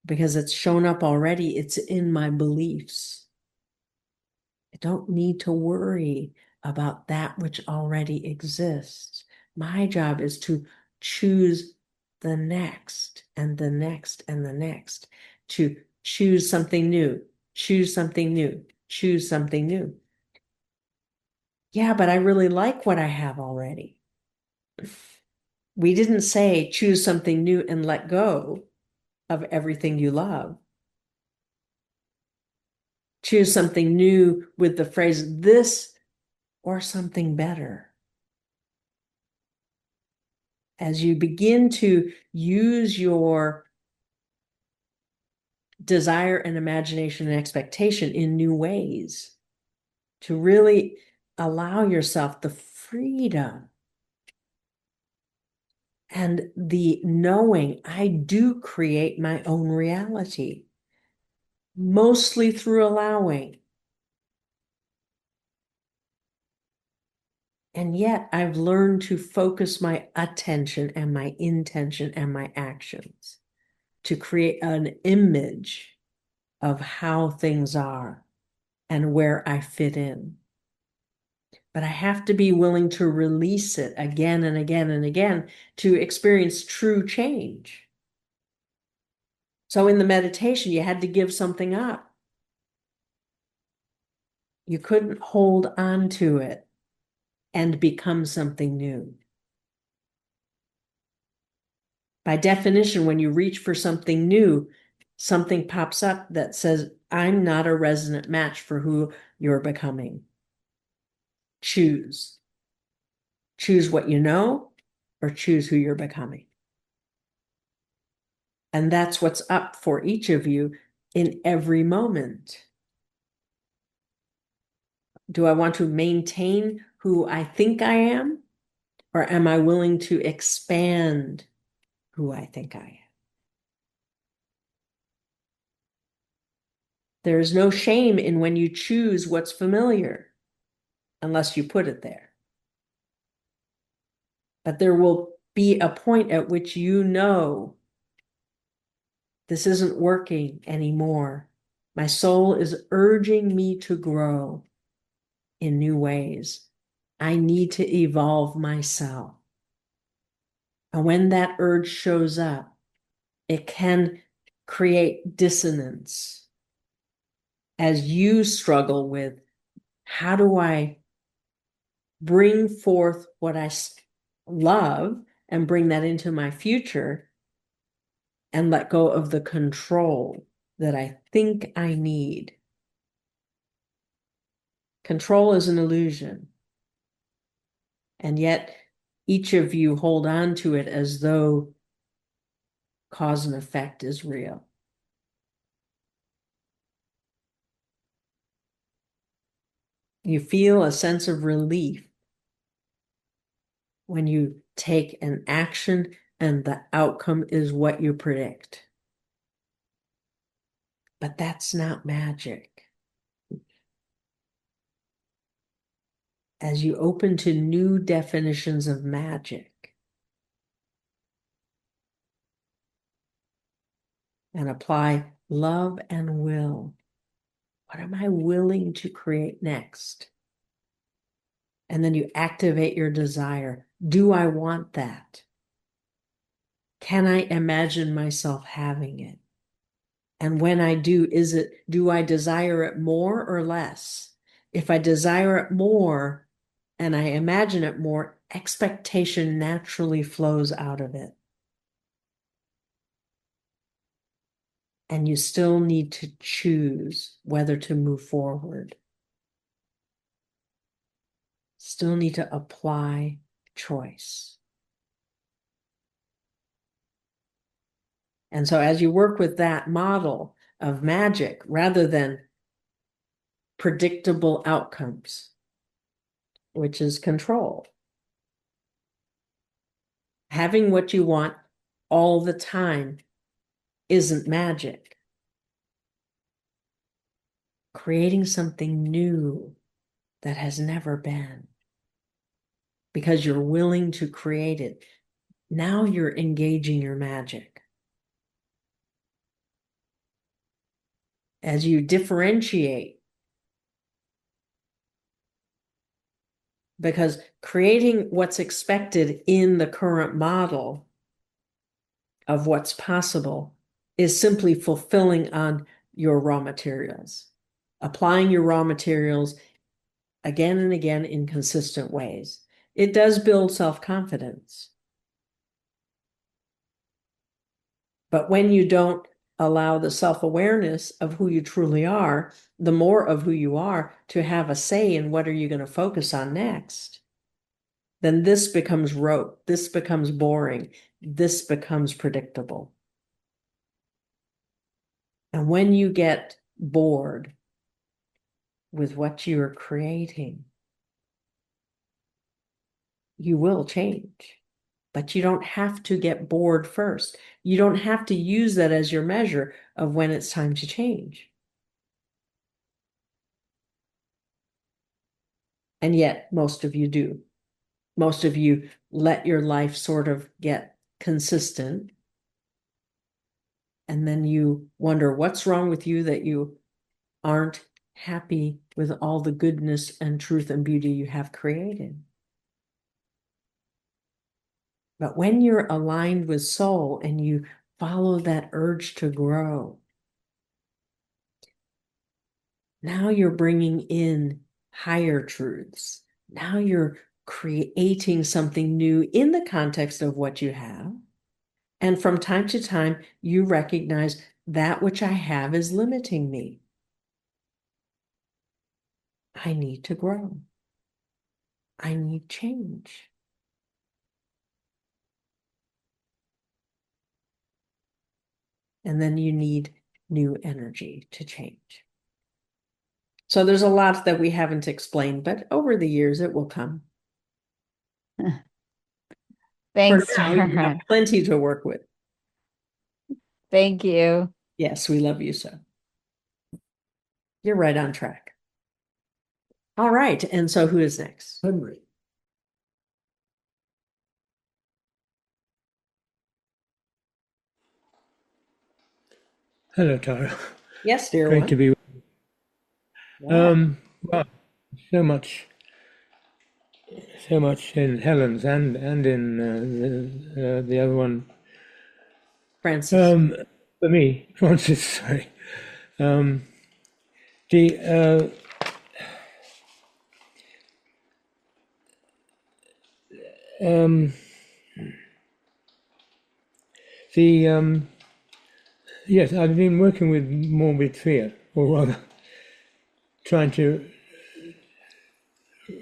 because it's shown up already. It's in my beliefs. I don't need to worry about that which already exists. My job is to choose the next and the next and the next, to choose something new, choose something new, choose something new. Yeah, but I really like what I have already. We didn't say choose something new and let go of everything you love. Choose something new with the phrase this or something better. As you begin to use your desire and imagination and expectation in new ways, to really allow yourself the freedom and the knowing I do create my own reality, mostly through allowing. And yet I've learned to focus my attention and my intention and my actions to create an image of how things are and where I fit in. But I have to be willing to release it again and again and again to experience true change. So in the meditation, you had to give something up. You couldn't hold on to it and become something new. By definition, when you reach for something new, something pops up that says, I'm not a resonant match for who you're becoming. Choose. Choose what you know or choose who you're becoming. And that's what's up for each of you in every moment. Do I want to maintain who I think I am, or am I willing to expand who I think I am? There is no shame in when you choose what's familiar, unless you put it there. But there will be a point at which you know this isn't working anymore. My soul is urging me to grow in new ways. I need to evolve myself. And when that urge shows up, it can create dissonance as you struggle with, how do I bring forth what I love and bring that into my future and let go of the control that I think I need. Control is an illusion. And yet each of you hold on to it as though cause and effect is real. You feel a sense of relief when you take an action and the outcome is what you predict. But that's not magic. As you open to new definitions of magic and apply love and will, what am I willing to create next? And then you activate your desire. Do I want that? Can I imagine myself having it? And when I do, do I desire it more or less? If I desire it more and I imagine it more, expectation naturally flows out of it. And you still need to choose whether to move forward. Still need to apply choice. And so as you work with that model of magic, rather than predictable outcomes, which is control, having what you want all the time isn't magic. Creating something new that has never been, because you're willing to create it. Now you're engaging your magic. As you differentiate, because creating what's expected in the current model of what's possible is simply fulfilling on your raw materials, applying your raw materials again and again in consistent ways. It does build self-confidence. But when you don't allow the self-awareness of who you truly are, the more of who you are, to have a say in what are you going to focus on next, then this becomes rote, this becomes boring, this becomes predictable. And when you get bored with what you're creating, you will change. But you don't have to get bored first. You don't have to use that as your measure of when it's time to change. And yet, most of you do. Most of you let your life sort of get consistent. And then you wonder what's wrong with you that you aren't happy with all the goodness and truth and beauty you have created. But when you're aligned with soul and you follow that urge to grow, now you're bringing in higher truths. Now you're creating something new in the context of what you have. And from time to time, you recognize that which I have is limiting me. I need to grow. I need change. And then you need new energy to change. So there's a lot that we haven't explained, but over the years it will come. Thanks, For now, you Tara. have plenty to work with. Thank you. Yes, we love you so. You're right on track. All right, and so who is next? Henry. Hello, Tara. Yes, dear Great one. to be with Yeah. you. Well, so much in Helen's and in the other one. Francis. For me, Francis. Sorry. The um, the yes, I've been working with morbid fear, or rather, trying to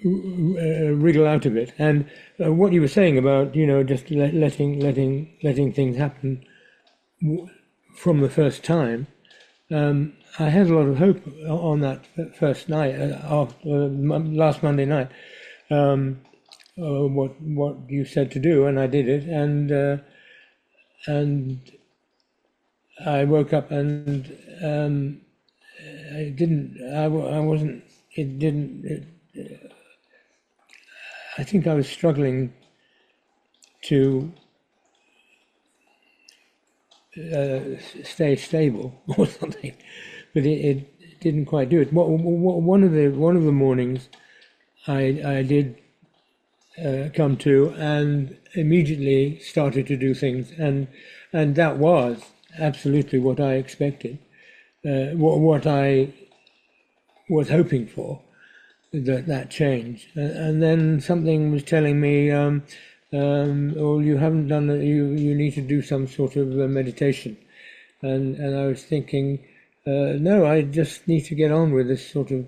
wriggle out of it. And what you were saying about, just letting things happen from the first time. I had a lot of hope on that first night, last Monday night. What you said to do, and I did it, and I woke up and I didn't. I wasn't. It didn't. I think I was struggling to stay stable or something, but it didn't quite do it. One of the mornings I did come to and immediately started to do things, and that was absolutely what I expected, what I was hoping for, that change. And then something was telling me, oh, you haven't done it. You need to do some sort of meditation, and I was thinking, no, I just need to get on with this sort of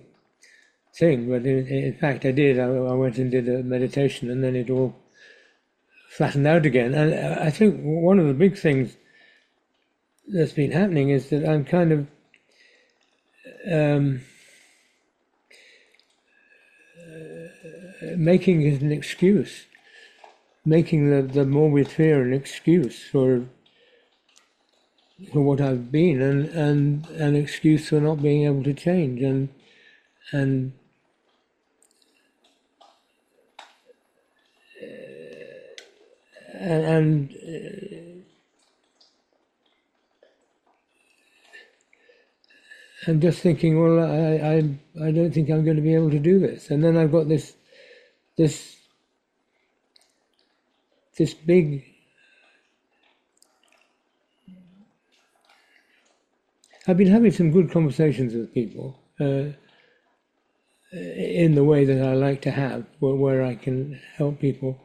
thing. But in fact, I did. I went and did a meditation, and then it all flattened out again. And I think one of the big things that's been happening is that I'm kind of making it an excuse, making the morbid fear an excuse for what I've been, and an excuse for not being able to change, and and I'm just thinking, well, I don't think I'm going to be able to do this. And then I've got this big. I've been having some good conversations with people in the way that I like to have, where I can help people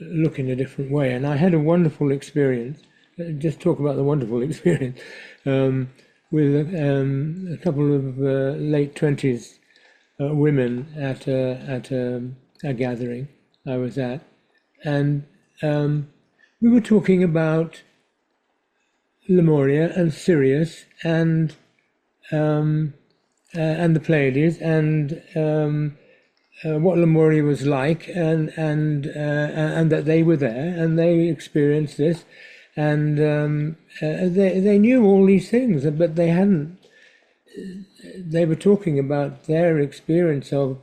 look in a different way. And I had a wonderful experience. Just talk about the wonderful experience with a couple of late 20s women at a gathering I was at, and we were talking about Lemuria and Sirius and the Pleiades and what Lemuria was like, and that they were there and they experienced this, and they knew all these things, but they hadn't. They were talking about their experience of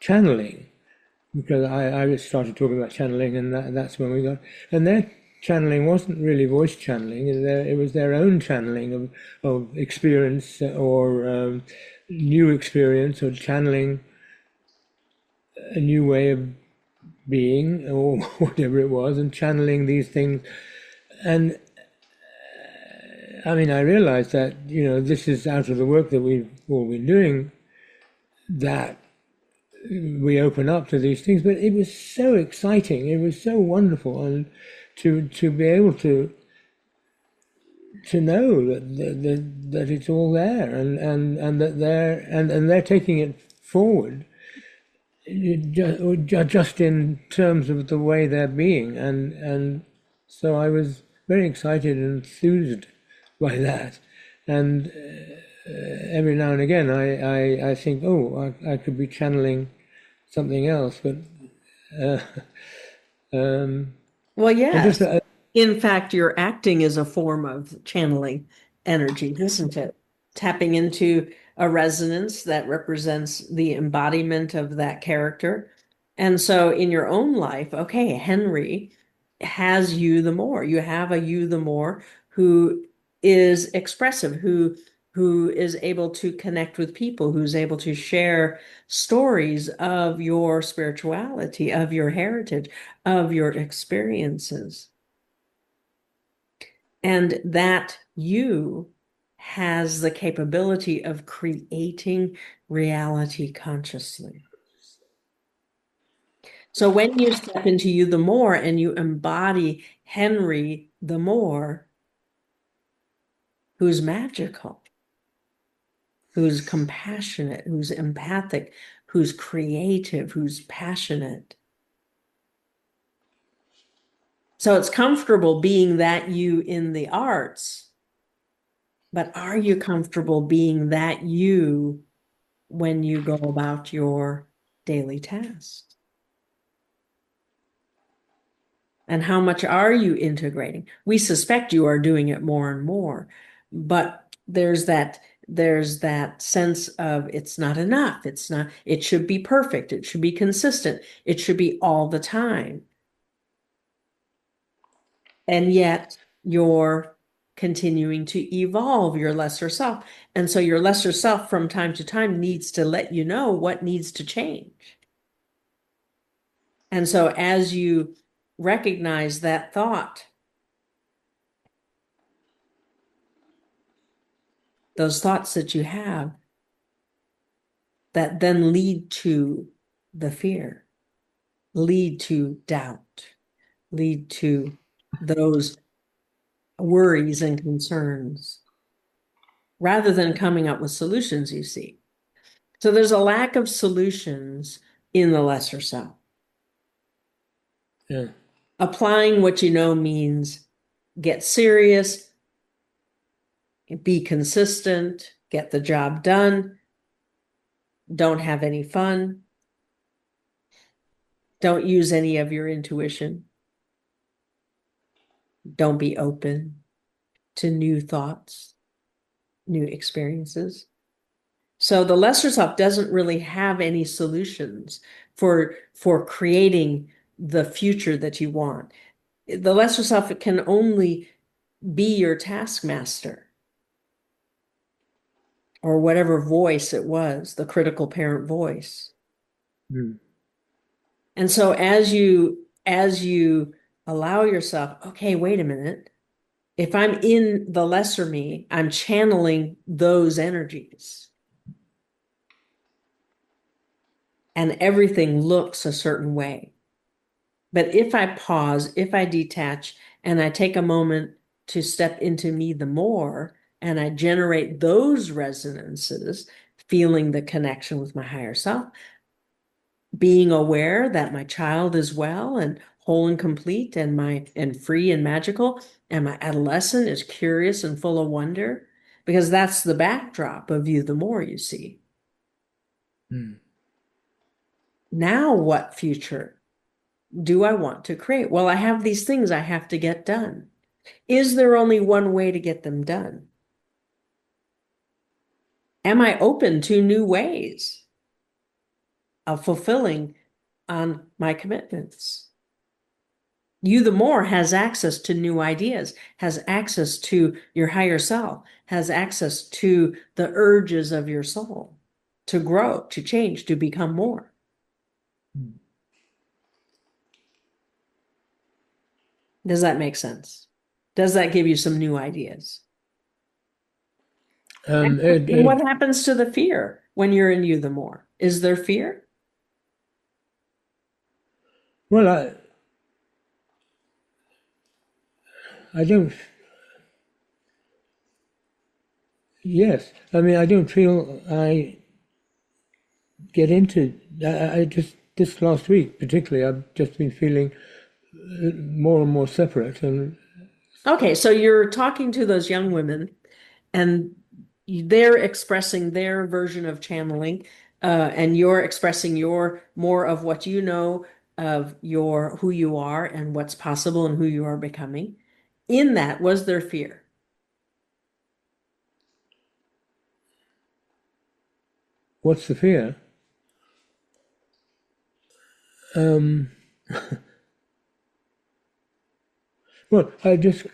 channeling, because I started talking about channeling, and that's when we got. And they're channeling wasn't really voice channeling. It was their own channeling of experience or new experience, or channeling a new way of being or whatever it was, and channeling these things. And I mean, I realized that, this is out of the work that we've all been doing, that we open up to these things. But it was so exciting. It was so wonderful. And to be able to know that it's all there, and that they're taking it forward, just in terms of the way they're being, and so I was very excited and enthused by that. And every now and again I think, oh, I could be channeling something else, but Well, and just yes. In fact, your acting is a form of channeling energy, isn't it? Tapping into a resonance that represents the embodiment of that character. And so in your own life, okay, Henry has you the more. You have a you the more who is expressive, who is able to connect with people, who's able to share stories of your spirituality, of your heritage, of your experiences. And that you has the capability of creating reality consciously. So when you step into you the more and you embody Henry the more, who's magical, who's compassionate, who's empathic, who's creative, who's passionate. So it's comfortable being that you in the arts, but are you comfortable being that you when you go about your daily tasks? And how much are you integrating? We suspect you are doing it more and more, but there's that sense of it's not enough. It should be perfect. It should be consistent. It should be all the time. And yet you're continuing to evolve your lesser self. And so your lesser self from time to time needs to let you know what needs to change. And so as you recognize that thought, those thoughts that you have that then lead to the fear, lead to doubt, lead to those worries and concerns, rather than coming up with solutions, you see. So there's a lack of solutions in the lesser self. yeah. Applying what you know means get serious, be consistent, get the job done, don't have any fun, don't use any of your intuition, don't be open to new thoughts, new experiences. So the lesser self doesn't really have any solutions for creating the future that you want. The lesser self can only be your taskmaster, or whatever voice it was, the critical parent voice. Mm. And so as you allow yourself, okay, wait a minute. If I'm in the lesser me, I'm channeling those energies. And everything looks a certain way. But if I pause, if I detach, and I take a moment to step into me the more, and I generate those resonances, feeling the connection with my higher self, being aware that my child is well and whole and complete and free and magical, and my adolescent is curious and full of wonder, because that's the backdrop of you the more, you see. Mm. Now what future do I want to create? Well, I have these things I have to get done. Is there only one way to get them done? Am I open to new ways of fulfilling on my commitments? You, the more, has access to new ideas, has access to your higher self, has access to the urges of your soul to grow, to change, to become more. Does that make sense? Does that give you some new ideas? And what happens to the fear when you're in you, the more? Is there fear? Well, I don't. Yes, I mean, I don't feel I get into. I just this last week, particularly, I've just been feeling more and more separate, and Okay, so you're talking to those young women, and they're expressing their version of channeling, and you're expressing your more of what you know of your who you are and what's possible and who you are becoming. In that, was there fear? what's the fear? Um, well,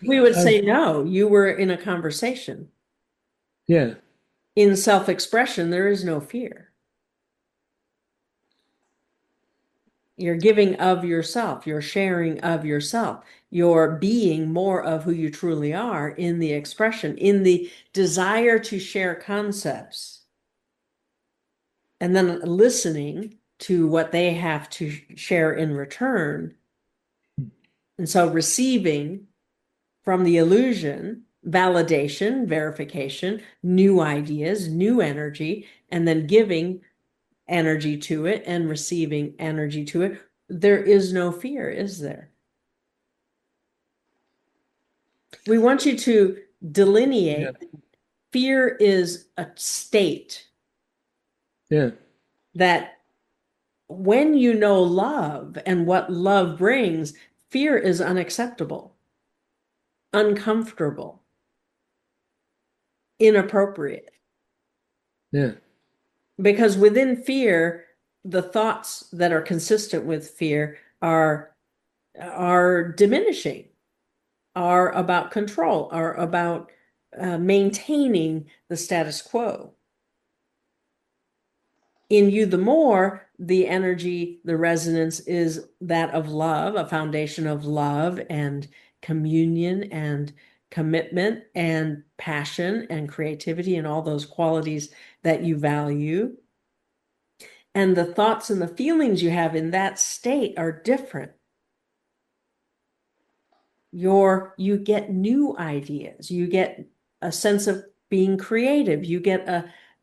We would say no, you were in a conversation. yeah, In self-expression, there is no fear. You're giving of yourself, you're sharing of yourself, you're being more of who you truly are in the expression, in the desire to share concepts, and then listening to what they have to share in return. And so receiving from the illusion, validation, verification, new ideas, new energy, and then giving energy to it and receiving energy to it. There is no fear, is there? We want you to delineate. yeah, Fear is a state yeah, that when you know love and what love brings, fear is unacceptable, uncomfortable, inappropriate. yeah, Because within fear, the thoughts that are consistent with fear are diminishing, are about control, are about maintaining the status quo. In you, the more, the energy, the resonance is that of love, a foundation of love and communion and commitment and passion and creativity and all those qualities that you value. And the thoughts and the feelings you have in that state are different. You get new ideas, you get a sense of being creative, you get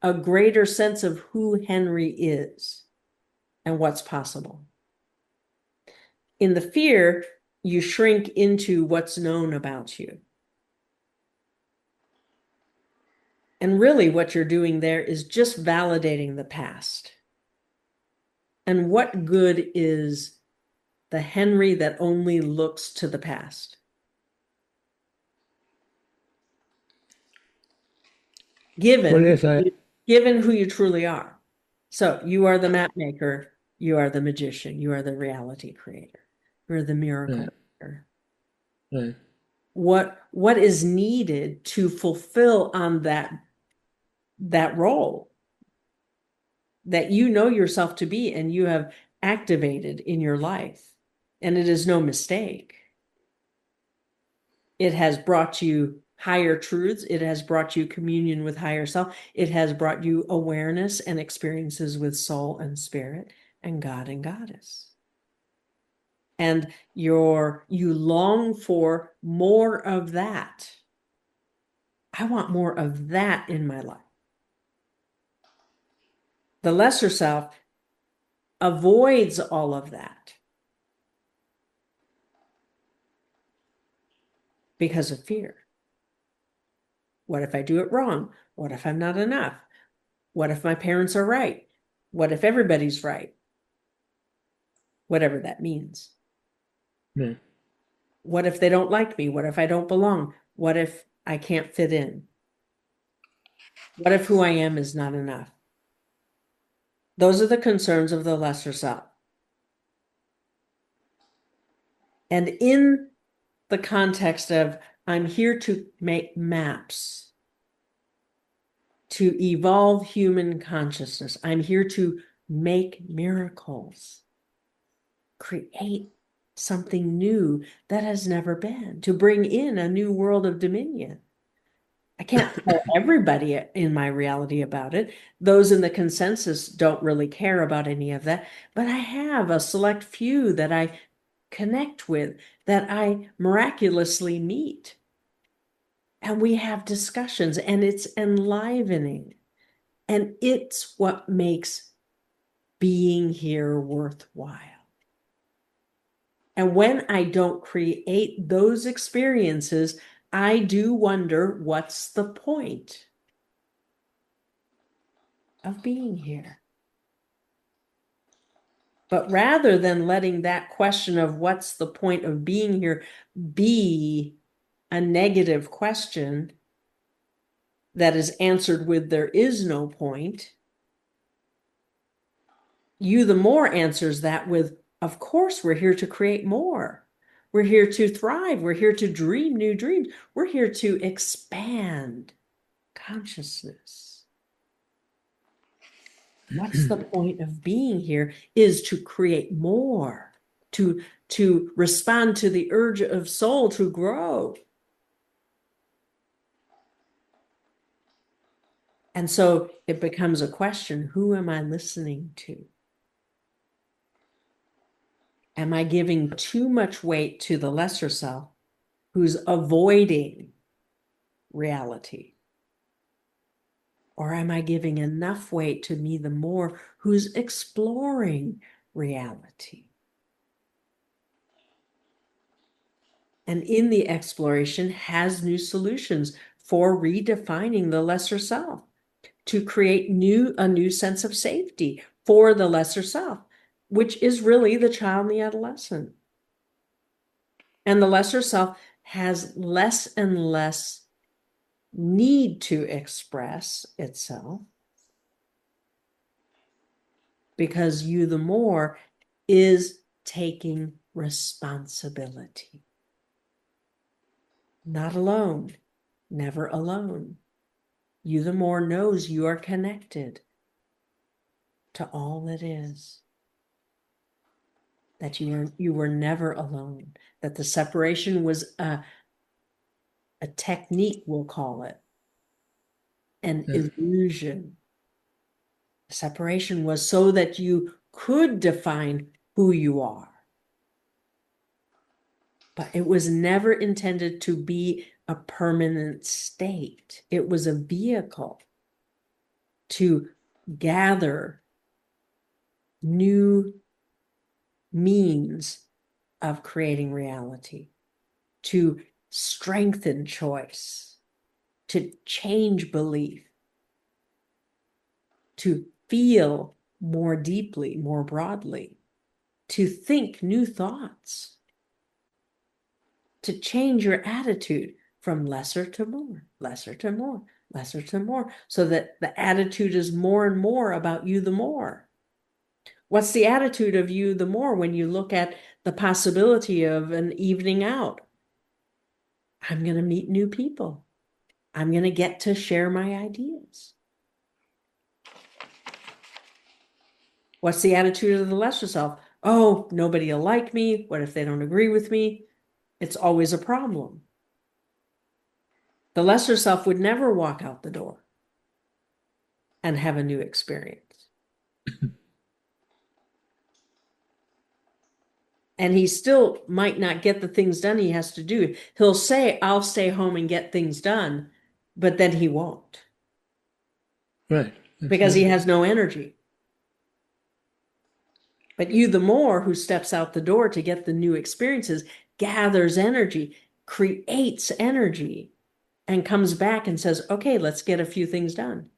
a greater sense of who Henry is and what's possible. In the fear, you shrink into what's known about you. And really, what you're doing there is just validating the past. And what good is the Henry that only looks to the past? well, yes, Given who you truly are. So you are the map maker, you are the magician, you are the reality creator, you're the miracle maker. right, What is needed to fulfill on that role that you know yourself to be and you have activated in your life? And it is no mistake. It has brought you higher truths. It has brought you communion with higher self. It has brought you awareness and experiences with soul and spirit and God and goddess. And you long for more of that. I want more of that in my life. The lesser self avoids all of that because of fear. What if I do it wrong? What if I'm not enough? What if my parents are right? What if everybody's right? Whatever that means. yeah, What if they don't like me? What if I don't belong? What if I can't fit in? What if who I am is not enough? Those are the concerns of the lesser self. And in the context of, I'm here to make maps, to evolve human consciousness. I'm here to make miracles, create something new that has never been, to bring in a new world of dominion. I can't tell everybody in my reality about it. Those in the consensus don't really care about any of that, but I have a select few that I connect with, that I miraculously meet. And we have discussions, and it's enlivening. And it's what makes being here worthwhile. And when I don't create those experiences, I do wonder, what's the point of being here? But rather than letting that question of what's the point of being here be a negative question that is answered with there is no point, You the More answers that with, of course, we're here to create more. We're here to thrive. We're here to dream new dreams. We're here to expand consciousness. What's the point of being here is to create more, to respond to the urge of soul to grow. And so it becomes a question, who am I listening to? Am I giving too much weight to the lesser self who's avoiding reality? Or am I giving enough weight to me the more who's exploring reality? And in the exploration has new solutions for redefining the lesser self, to create a new sense of safety for the lesser self, which is really the child and the adolescent. And the lesser self has less and less need to express itself, because You the More is taking responsibility. Not alone, never alone. You the More knows you are connected to all that is, that you were never alone, that the separation was a technique, we'll call it, an illusion. Separation was so that you could define who you are. But it was never intended to be a permanent state. It was a vehicle to gather new means of creating reality, to strengthen choice, to change belief, to feel more deeply, more broadly, to think new thoughts, to change your attitude from lesser to more, lesser to more, lesser to more, so that the attitude is more and more about You the More. What's the attitude of You the More when you look at the possibility of an evening out? I'm going to meet new people. I'm going to get to share my ideas. What's the attitude of the lesser self? Oh, nobody will like me. What if they don't agree with me? It's always a problem. The lesser self would never walk out the door and have a new experience. And he still might not get the things done he has to do. He'll say, I'll stay home and get things done, but then he won't. Right. Because he has no energy. But You the More, who steps out the door to get the new experiences, gathers energy, creates energy, and comes back and says, okay, let's get a few things done.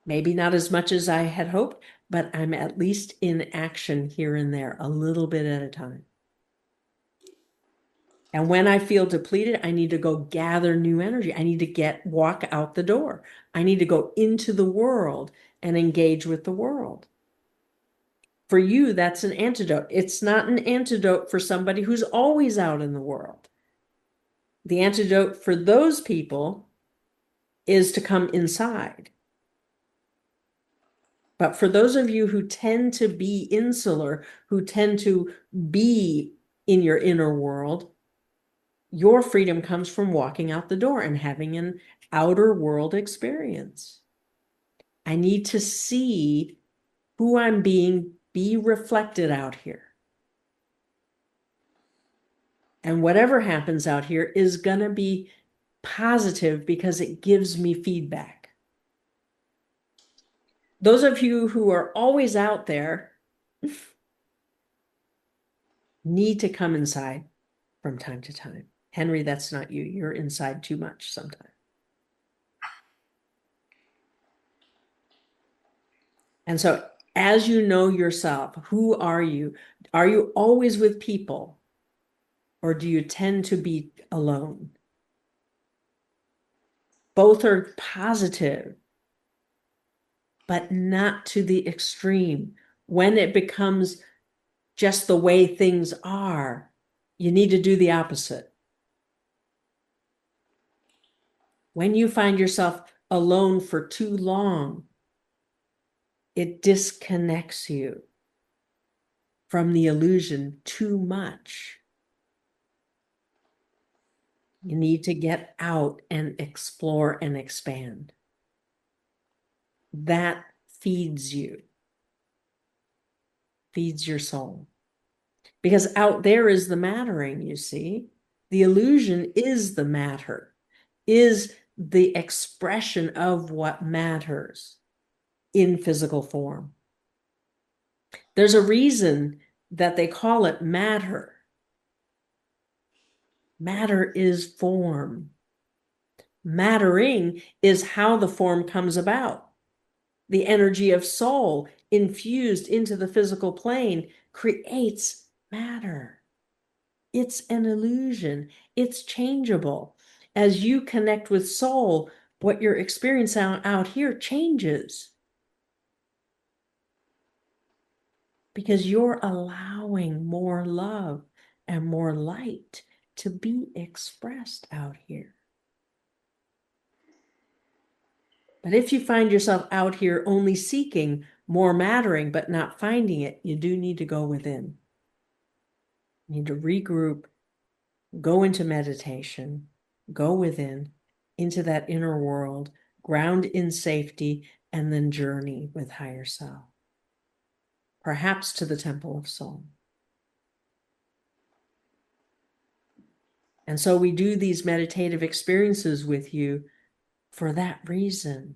Maybe not as much as I had hoped, but I'm at least in action here and there, a little bit at a time. And when I feel depleted, I need to go gather new energy. I need to walk out the door. I need to go into the world and engage with the world. For you, that's an antidote. It's not an antidote for somebody who's always out in the world. The antidote for those people is to come inside. But for those of you who tend to be insular, who tend to be in your inner world, your freedom comes from walking out the door and having an outer world experience. I need to see who I'm being be reflected out here. And whatever happens out here is going to be positive because it gives me feedback. Those of you who are always out there need to come inside from time to time. Henry, that's not you. You're inside too much sometimes. And so as you know yourself, who are you? Are you always with people? Or do you tend to be alone? Both are positive, but not to the extreme. When it becomes just the way things are, you need to do the opposite. When you find yourself alone for too long, it disconnects you from the illusion too much. You need to get out and explore and expand. That feeds you, feeds your soul. Because out there is the mattering, you see. The illusion is the matter, is the expression of what matters in physical form. There's a reason that they call it matter. Matter is form. Mattering is how the form comes about. The energy of soul infused into the physical plane creates matter. It's an illusion. It's changeable. As you connect with soul, what you're experiencing out here changes. Because you're allowing more love and more light to be expressed out here. But if you find yourself out here only seeking more mattering but not finding it, you do need to go within. You need to regroup, go into meditation, go within, into that inner world, ground in safety, and then journey with higher self. Perhaps to the temple of soul. And so we do these meditative experiences with you for that reason.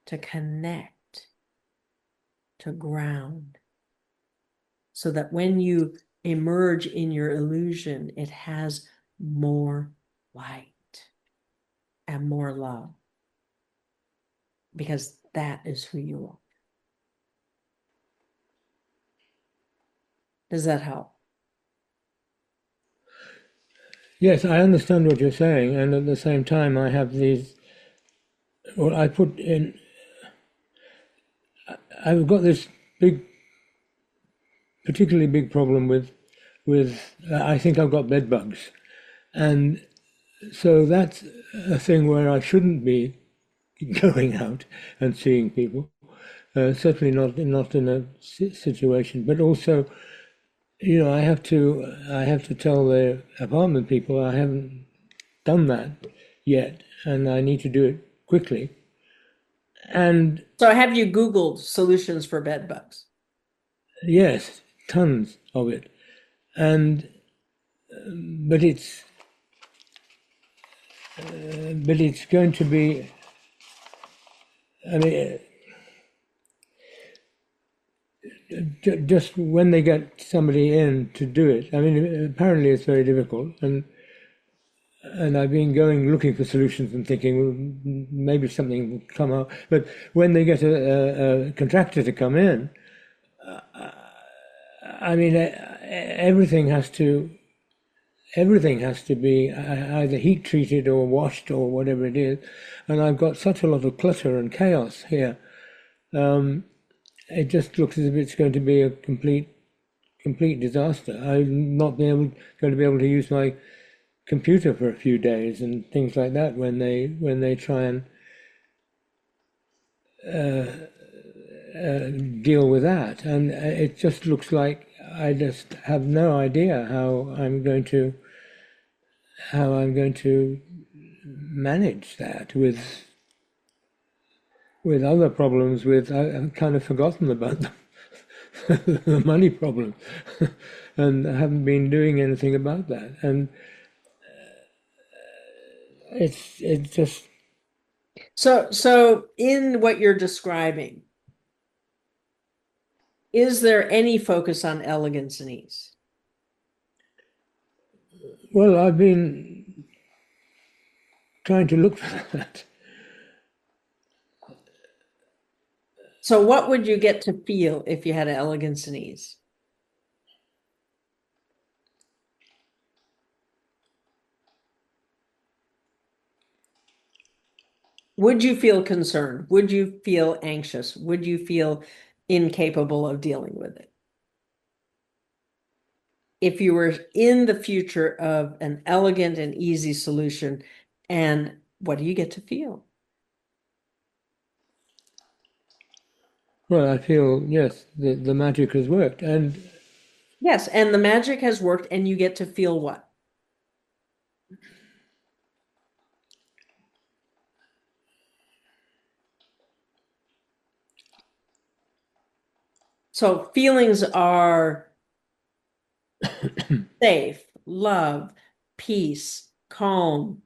To connect, to ground. So that when you emerge in your illusion, it has more light and more love. Because that is who you are. Does that help? Yes, I understand what you're saying, and at the same time, I have these. Well, I've got this particularly big problem with. I think I've got bed bugs, and so that's a thing where I shouldn't be going out and seeing people. Certainly not in a situation, but also, I have to tell the apartment people I haven't done that yet, and I need to do it quickly. And So have you Googled solutions for bed bugs? yes, tons of it, and but it's going to be. I mean, just when they get somebody in to do it. I mean, apparently it's very difficult, and I've been going looking for solutions and thinking, well, maybe something will come out. But when they get a contractor to come in, I mean, everything has to be either heat treated or washed or whatever it is. And I've got such a lot of clutter and chaos here. it just looks as if it's going to be a complete disaster. I'm not going to be able to use my computer for a few days and things like that when they try and deal with that. And it just looks like I just have no idea how I'm going to manage that with other problems. I've kind of forgotten about the money problem, and I haven't been doing anything about that. And it's just So in what you're describing, is there any focus on elegance and ease? well, I've been trying to look for that. So what would you get to feel if you had elegance and ease? Would you feel concerned? Would you feel anxious? Would you feel incapable of dealing with it? If you were in the future of an elegant and easy solution, and what do you get to feel? Well, I feel yes, the magic has worked, and Yes, and the magic has worked, and you get to feel what? So feelings are safe, love, peace, calm, yeah.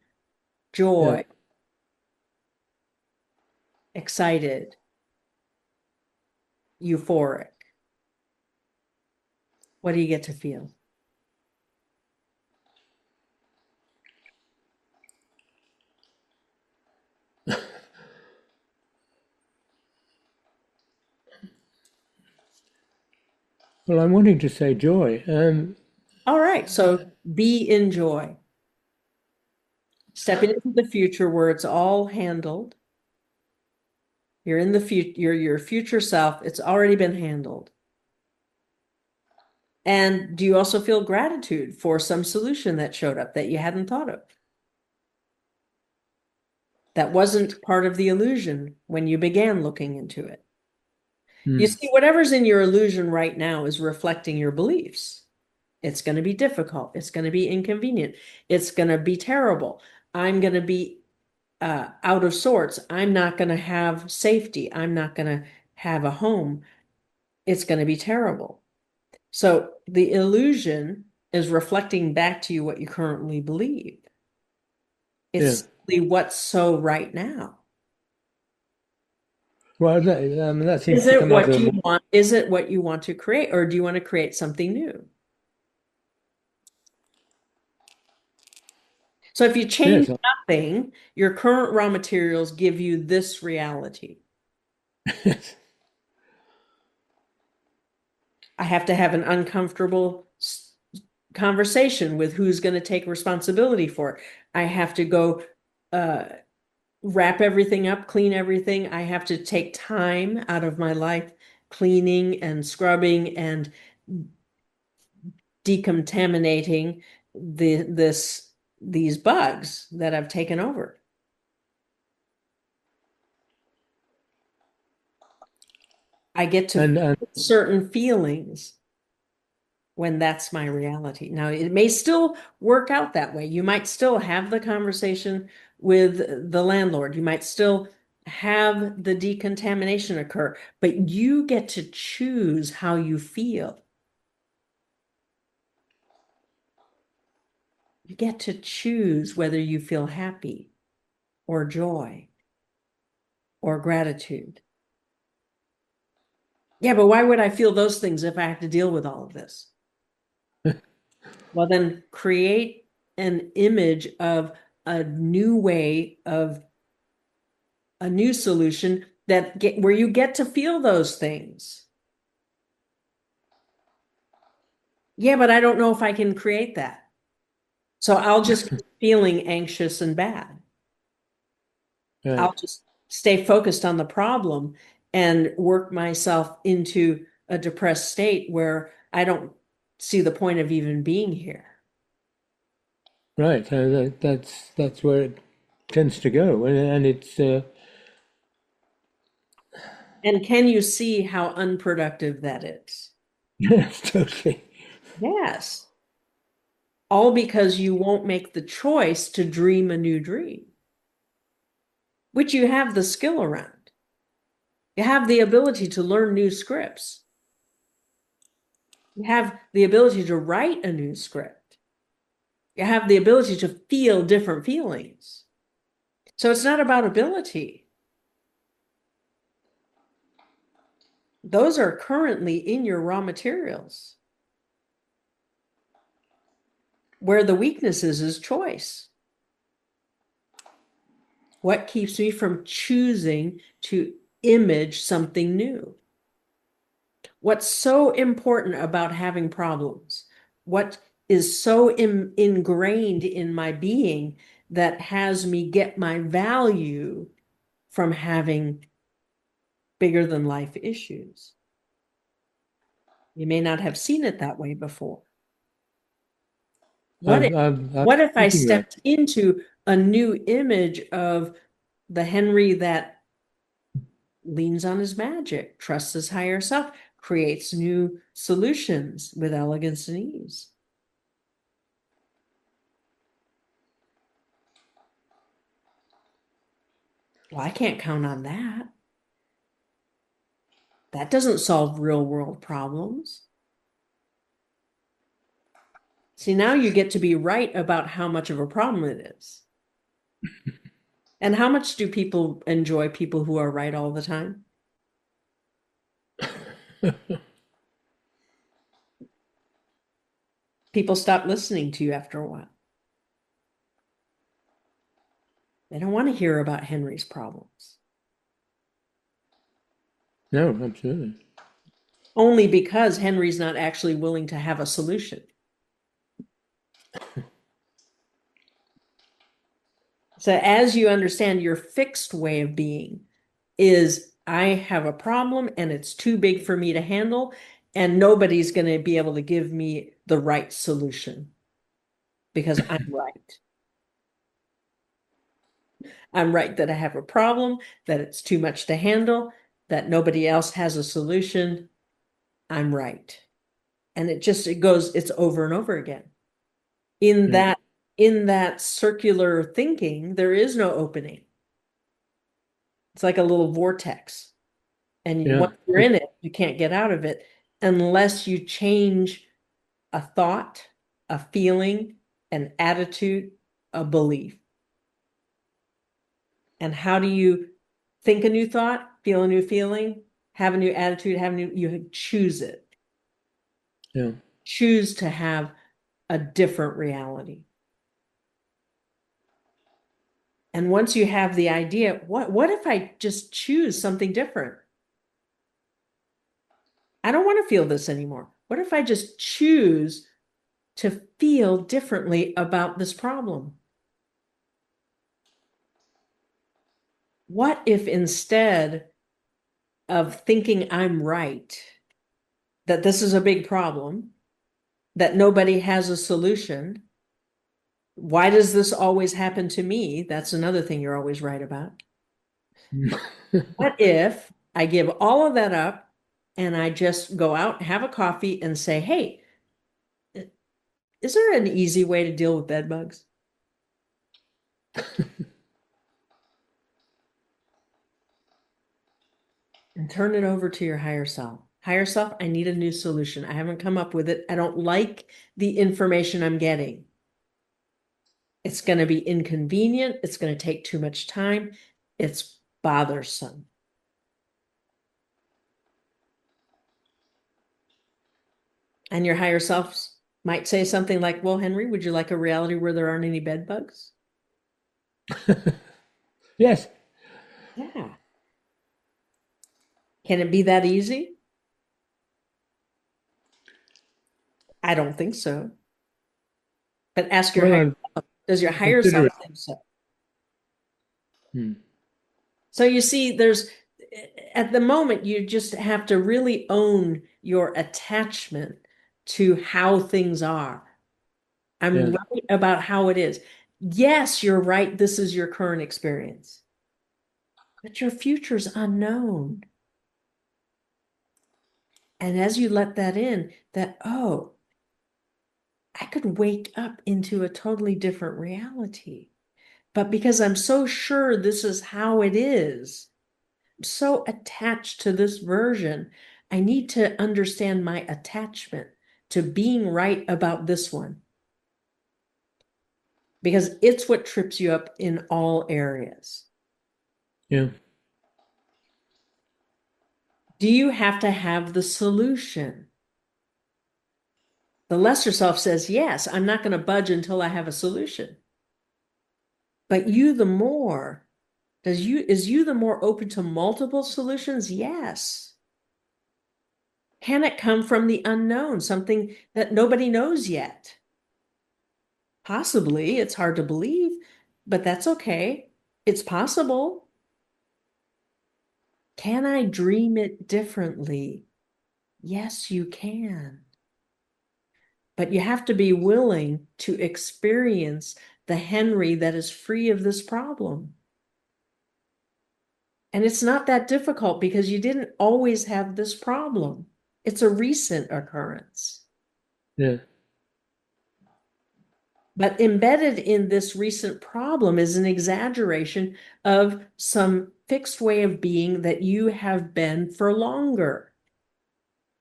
joy, excited, euphoric. What do you get to feel? Well, I'm wanting to say joy. All right, so be in joy. Stepping into the future where it's all handled. You're in the future, your future self, it's already been handled. And do you also feel gratitude for some solution that showed up that you hadn't thought of? That wasn't part of the illusion when you began looking into it. You see, whatever's in your illusion right now is reflecting your beliefs. It's going to be difficult. It's going to be inconvenient. It's going to be terrible. I'm going to be out of sorts. I'm not going to have safety. I'm not going to have a home. It's going to be terrible. So the illusion is reflecting back to you what you currently believe. Yeah. It's simply what's so right now. Well, that seems Is to it come out what of you want? Is it what you want to create, or do you want to create something new? So if you change yes, nothing, your current raw materials give you this reality. I have to have an uncomfortable conversation with who's going to take responsibility for it. I have to go wrap everything up, clean everything. I have to take time out of my life cleaning and scrubbing and decontaminating these bugs that I've taken over. I get to and feel certain feelings when that's my reality. Now, it may still work out that way. You might still have the conversation with the landlord. You might still have the decontamination occur, but you get to choose how you feel. You get to choose whether you feel happy or joy or gratitude. Yeah, but why would I feel those things if I have to deal with all of this? Well, then create an image of a new way of a new solution where you get to feel those things. Yeah, but I don't know if I can create that. So I'll just keep feeling anxious and bad. right. I'll just stay focused on the problem and work myself into a depressed state where I don't see the point of even being here. Right. That's where it tends to go, and it's And can you see how unproductive that is? yes, totally. Yes. All because you won't make the choice to dream a new dream, which you have the skill around. You have the ability to learn new scripts. You have the ability to write a new script. You have the ability to feel different feelings. So it's not about ability. Those are currently in your raw materials. Where the weakness is choice. What keeps me from choosing to image something new? What's so important about having problems? What is so ingrained in my being that has me get my value from having bigger than life issues? You may not have seen it that way before. I'm What if I thinking that. stepped into a new image of the Henry that leans on his magic, trusts his higher self, creates new solutions with elegance and ease? Well, I can't count on that. That doesn't solve real world problems. See, now you get to be right about how much of a problem it is. And how much do people enjoy people who are right all the time? People stop listening to you after a while. They don't want to hear about Henry's problems. No, absolutely. Only because Henry's not actually willing to have a solution. So as you understand your fixed way of being is I have a problem and it's too big for me to handle, and nobody's going to be able to give me the right solution because I'm right. I'm right that I have a problem, that it's too much to handle, that nobody else has a solution. I'm right. And it's over and over again. In Yeah. that circular thinking, there is no opening. It's like a little vortex. And Yeah. once you're in it, you can't get out of it unless you change a thought, a feeling, an attitude, a belief. And how do you think a new thought, feel a new feeling, have a new attitude, you choose it. Yeah. Choose to have a different reality. And once you have the idea, what if I just choose something different? I don't want to feel this anymore. What if I just choose to feel differently about this problem? What if instead of thinking I'm right, that this is a big problem, that nobody has a solution, why does this always happen to me? That's another thing you're always right about. What if I give all of that up and I just go out, have a coffee, and say, hey, is there an easy way to deal with bed bugs? And turn it over to your higher self. Higher self, I need a new solution. I haven't come up with it. I don't like the information I'm getting. It's going to be inconvenient. It's going to take too much time. It's bothersome. And your higher selves might say something like, well, Henry, would you like a reality where there aren't any bed bugs? Yes. Yeah. Can it be that easy? I don't think so. But ask your Well, higher I'm self, does your higher self considering. think so? Hmm. So you see, at the moment, you just have to really own your attachment to how things are. I'm Yeah. right about how it is. Yes, you're right. This is your current experience, but your future's unknown. And as you let that in, that, oh, I could wake up into a totally different reality. But because I'm so sure this is how it is, I'm so attached to this version, I need to understand my attachment to being right about this one because it's what trips you up in all areas. Yeah. Do you have to have the solution? The lesser self says, yes, I'm not going to budge until I have a solution. But you, the more, is you the more open to multiple solutions? Yes. Can it come from the unknown, something that nobody knows yet? Possibly, it's hard to believe, but that's okay. It's possible. Can I dream it differently? Yes, you can. But you have to be willing to experience the Henry that is free of this problem. And it's not that difficult because you didn't always have this problem. It's a recent occurrence. Yeah. But embedded in this recent problem is an exaggeration of some fixed way of being that you have been for longer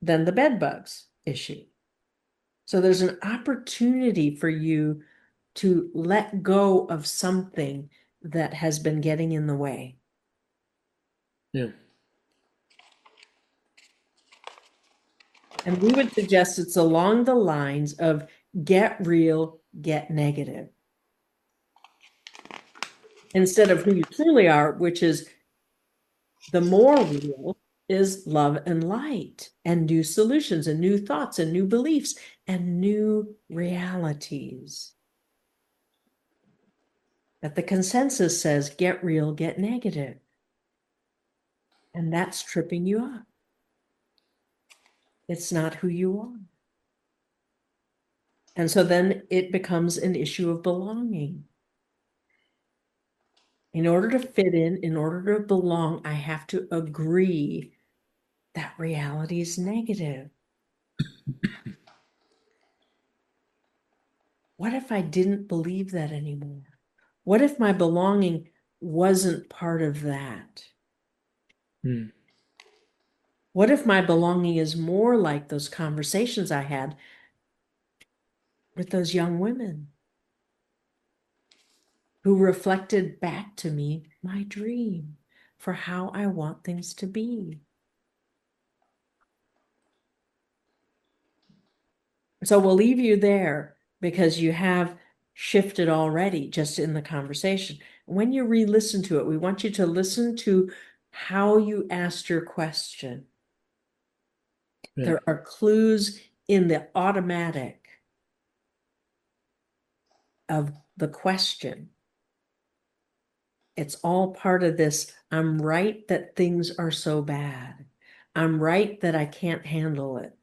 than the bed bugs issue. So there's an opportunity for you to let go of something that has been getting in the way. Yeah. And we would suggest it's along the lines of get real, get negative. Instead of who you truly are, which is the more real is love and light and new solutions and new thoughts and new beliefs and new realities. But the consensus says get real, get negative. And that's tripping you up. It's not who you are. And so then it becomes an issue of belonging. In order to fit in order to belong, I have to agree that reality is negative. What if I didn't believe that anymore? What if my belonging wasn't part of that? Hmm. What if my belonging is more like those conversations I had with those young women who reflected back to me my dream for how I want things to be? So we'll leave you there because you have shifted already just in the conversation. When you re-listen to it, we want you to listen to how you asked your question. Yeah. There are clues in the automatic of the question. It's all part of this. I'm right that things are so bad. I'm right that I can't handle it.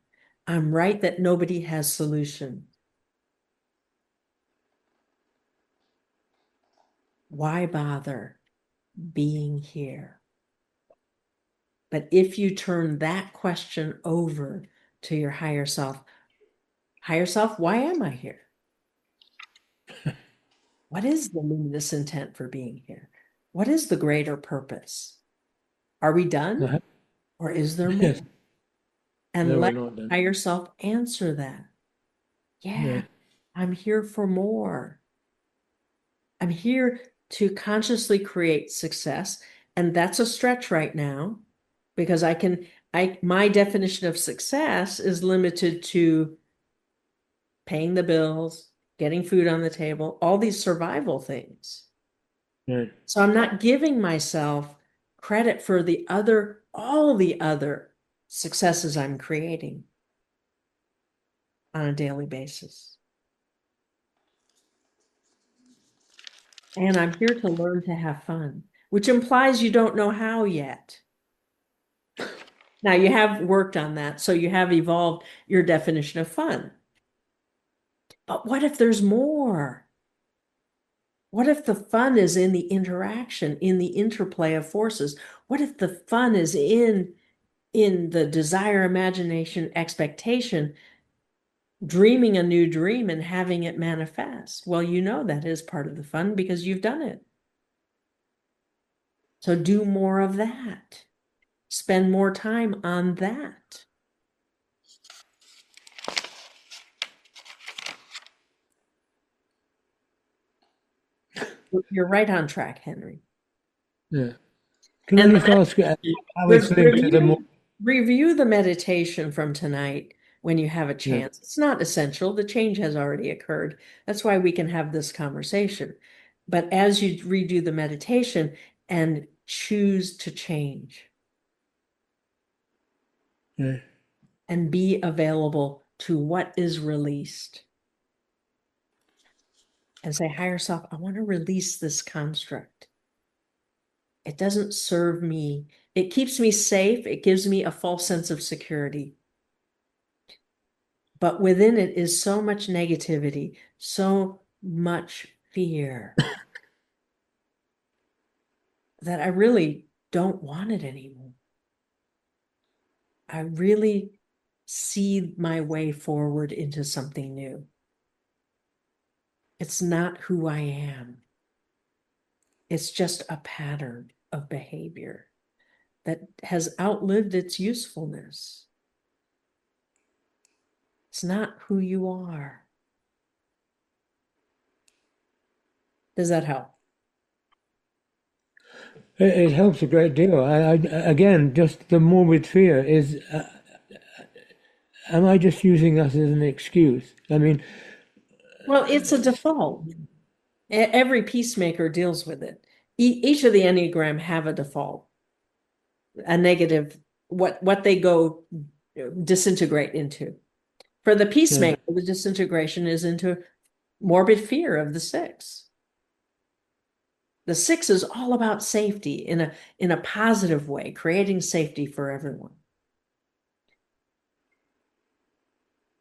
I'm right that nobody has solution. Why bother being here? But if you turn that question over to your higher self, why am I here? What is the luminous intent for being here? What is the greater purpose? Are we done Uh-huh. or is there more? Yes. And No, we're let not done. higher self answer that. Yeah, Yeah. I'm here for more. I'm here to consciously create success. And that's a stretch right now because my definition of success is limited to paying the bills, getting food on the table, all these survival things. Right. So I'm not giving myself credit for all the other successes I'm creating on a daily basis. And I'm here to learn to have fun, which implies you don't know how yet. Now you have worked on that, so you have evolved your definition of fun. But what if there's more? What if the fun is in the interaction, in the interplay of forces? What if the fun is in the desire, imagination, expectation, dreaming a new dream and having it manifest? Well, you know that is part of the fun because you've done it. So do more of that. Spend more time on that. You're right on track, Henry. Yeah. Can I And just ask how it's linked to the more? review the meditation from tonight when you have a Yeah. chance. It's not essential. The change has already occurred. That's why we can have this conversation. But as you redo the meditation and choose to change Yeah. and be available to what is released and say, higher self, I want to release this construct. It doesn't serve me. It keeps me safe. It gives me a false sense of security. But within it is so much negativity, so much fear that I really don't want it anymore. I really see my way forward into something new. It's not who I am. It's just a pattern of behavior that has outlived its usefulness. It's not who you are. Does that help? It helps a great deal. Again, just the morbid fear is, am I just using that as an excuse? I mean, Well, it's a default. Every peacemaker deals with it. Each of the Enneagram have a default, a negative, what they go disintegrate into. For the yeah, peacemaker, the disintegration is into morbid fear of the six. The six is all about safety in a positive way, creating safety for everyone.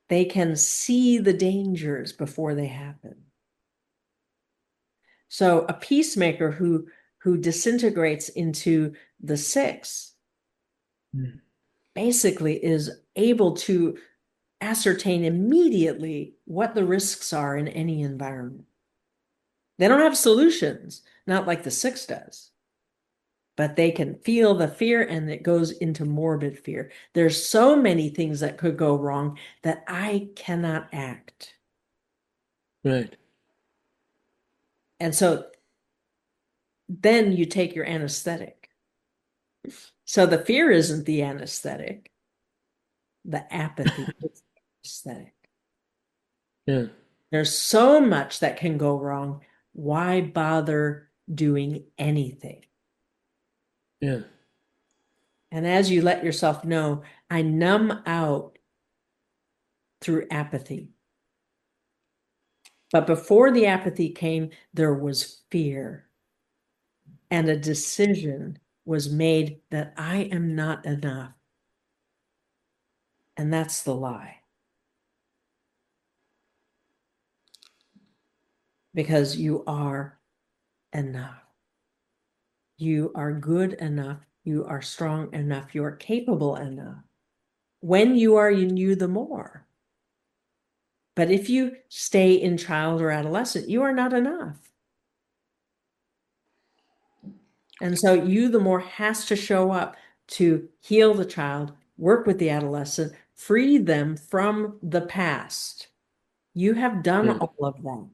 They can see the dangers before they happen. So a peacemaker who disintegrates into the six basically is able to ascertain immediately what the risks are in any environment. They don't have solutions, not like the six does, but they can feel the fear and it goes into morbid fear. There's so many things that could go wrong that I cannot act. right. And so then you take your anesthetic. So the fear isn't the anesthetic, the apathy is the anesthetic. Yeah, There's so much that can go wrong. Why bother doing anything? yeah, And as you let yourself know, I numb out through apathy. But before the apathy came, there was fear. And a decision was made that I am not enough. And that's the lie. Because you are enough. You are good enough. You are strong enough. You are capable enough. When you are in you, the more. But if you stay in child or adolescent, you are not enough. And so you, the more, has to show up to heal the child, work with the adolescent, free them from the past. You have done yeah, all of that.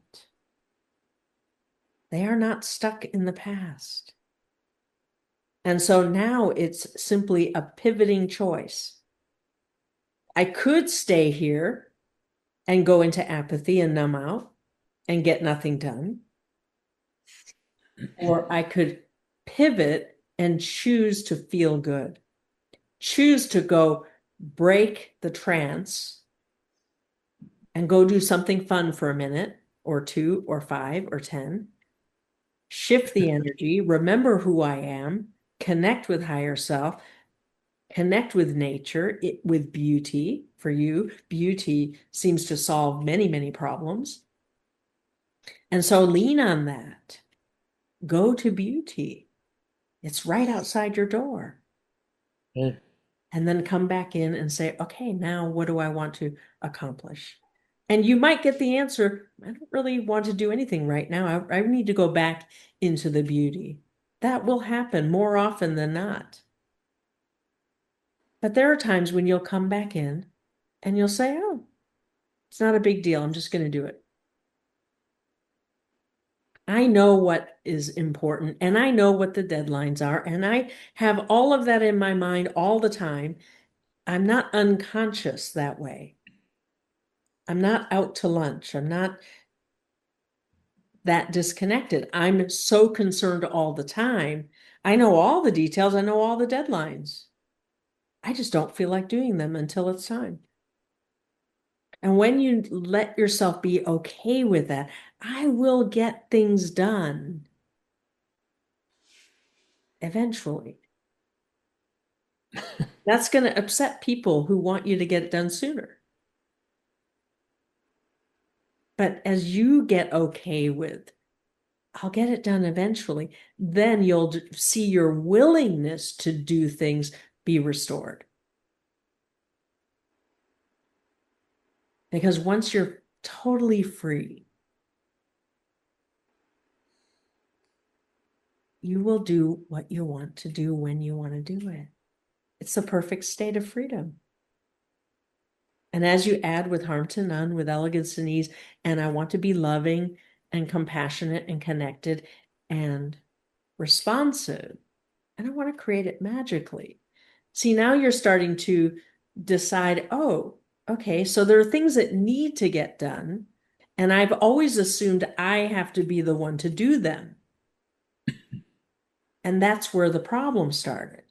They are not stuck in the past. And so now it's simply a pivoting choice. I could stay here and go into apathy and numb out and get nothing done. Or I could pivot and choose to feel good. Choose to go break the trance and go do something fun for a minute or two or 5 or 10. Shift the energy, remember who I am, connect with higher self, connect with nature, with beauty. For you, beauty seems to solve many, many problems. And so lean on that. Go to beauty. It's right outside your door. Yeah. And then come back in and say, okay, now what do I want to accomplish? And you might get the answer, I don't really want to do anything right now. I need to go back into the beauty. That will happen more often than not. But there are times when you'll come back in and you'll say, oh, it's not a big deal. I'm just going to do it. I know what is important and I know what the deadlines are. And I have all of that in my mind all the time. I'm not unconscious that way. I'm not out to lunch. I'm not that disconnected. I'm so concerned all the time. I know all the details. I know all the deadlines. I just don't feel like doing them until it's time. And when you let yourself be okay with that, I will get things done eventually. That's going to upset people who want you to get it done sooner. But as you get okay with, I'll get it done eventually, then you'll see your willingness to do things be restored. Because once you're totally free, you will do what you want to do when you want to do it. It's the perfect state of freedom. And as you add with harm to none, with elegance and ease, and I want to be loving and compassionate and connected and responsive, and I want to create it magically. See, now you're starting to decide, oh, okay, so there are things that need to get done, and I've always assumed I have to be the one to do them. And that's where the problem started.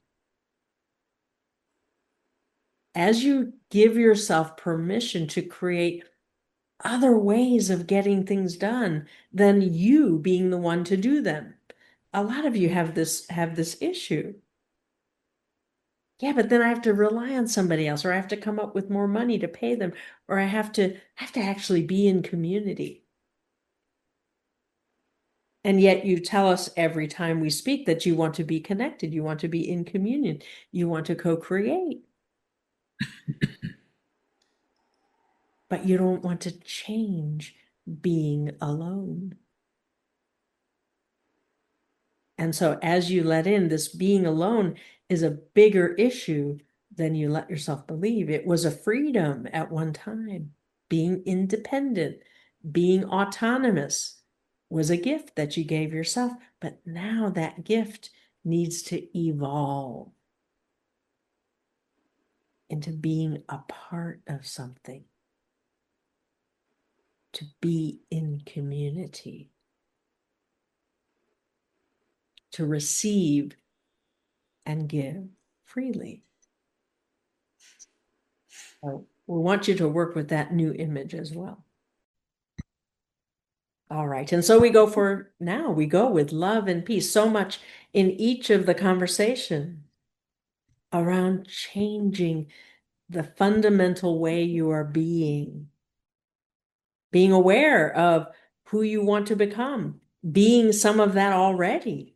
As you give yourself permission to create other ways of getting things done than you being the one to do them. A lot of you have this issue. Yeah, but then I have to rely on somebody else, or I have to come up with more money to pay them, or I have to actually be in community. And yet you tell us every time we speak that you want to be connected, you want to be in communion, you want to co-create. But you don't want to change being alone. And so as you let in, this being alone is a bigger issue than you let yourself believe. It was a freedom at one time. Being independent, being autonomous was a gift that you gave yourself. But now that gift needs to evolve into being a part of something, to be in community, to receive and give freely. So we want you to work with that new image as well. All right. And so we go with love and peace. So much in each of the conversation around changing the fundamental way you are being aware of who you want to become, being some of that already.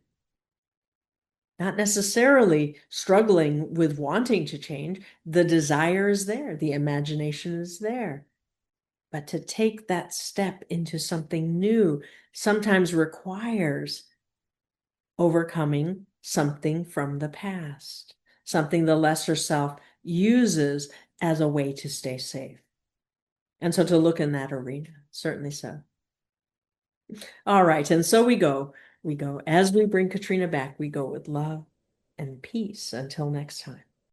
Not necessarily struggling with wanting to change. The desire is there. The imagination is there. But to take that step into something new sometimes requires overcoming something from the past, something the lesser self uses as a way to stay safe. And so to look in that arena, certainly so. All right. And so we go, as we bring Katharina back, we go with love and peace until next time.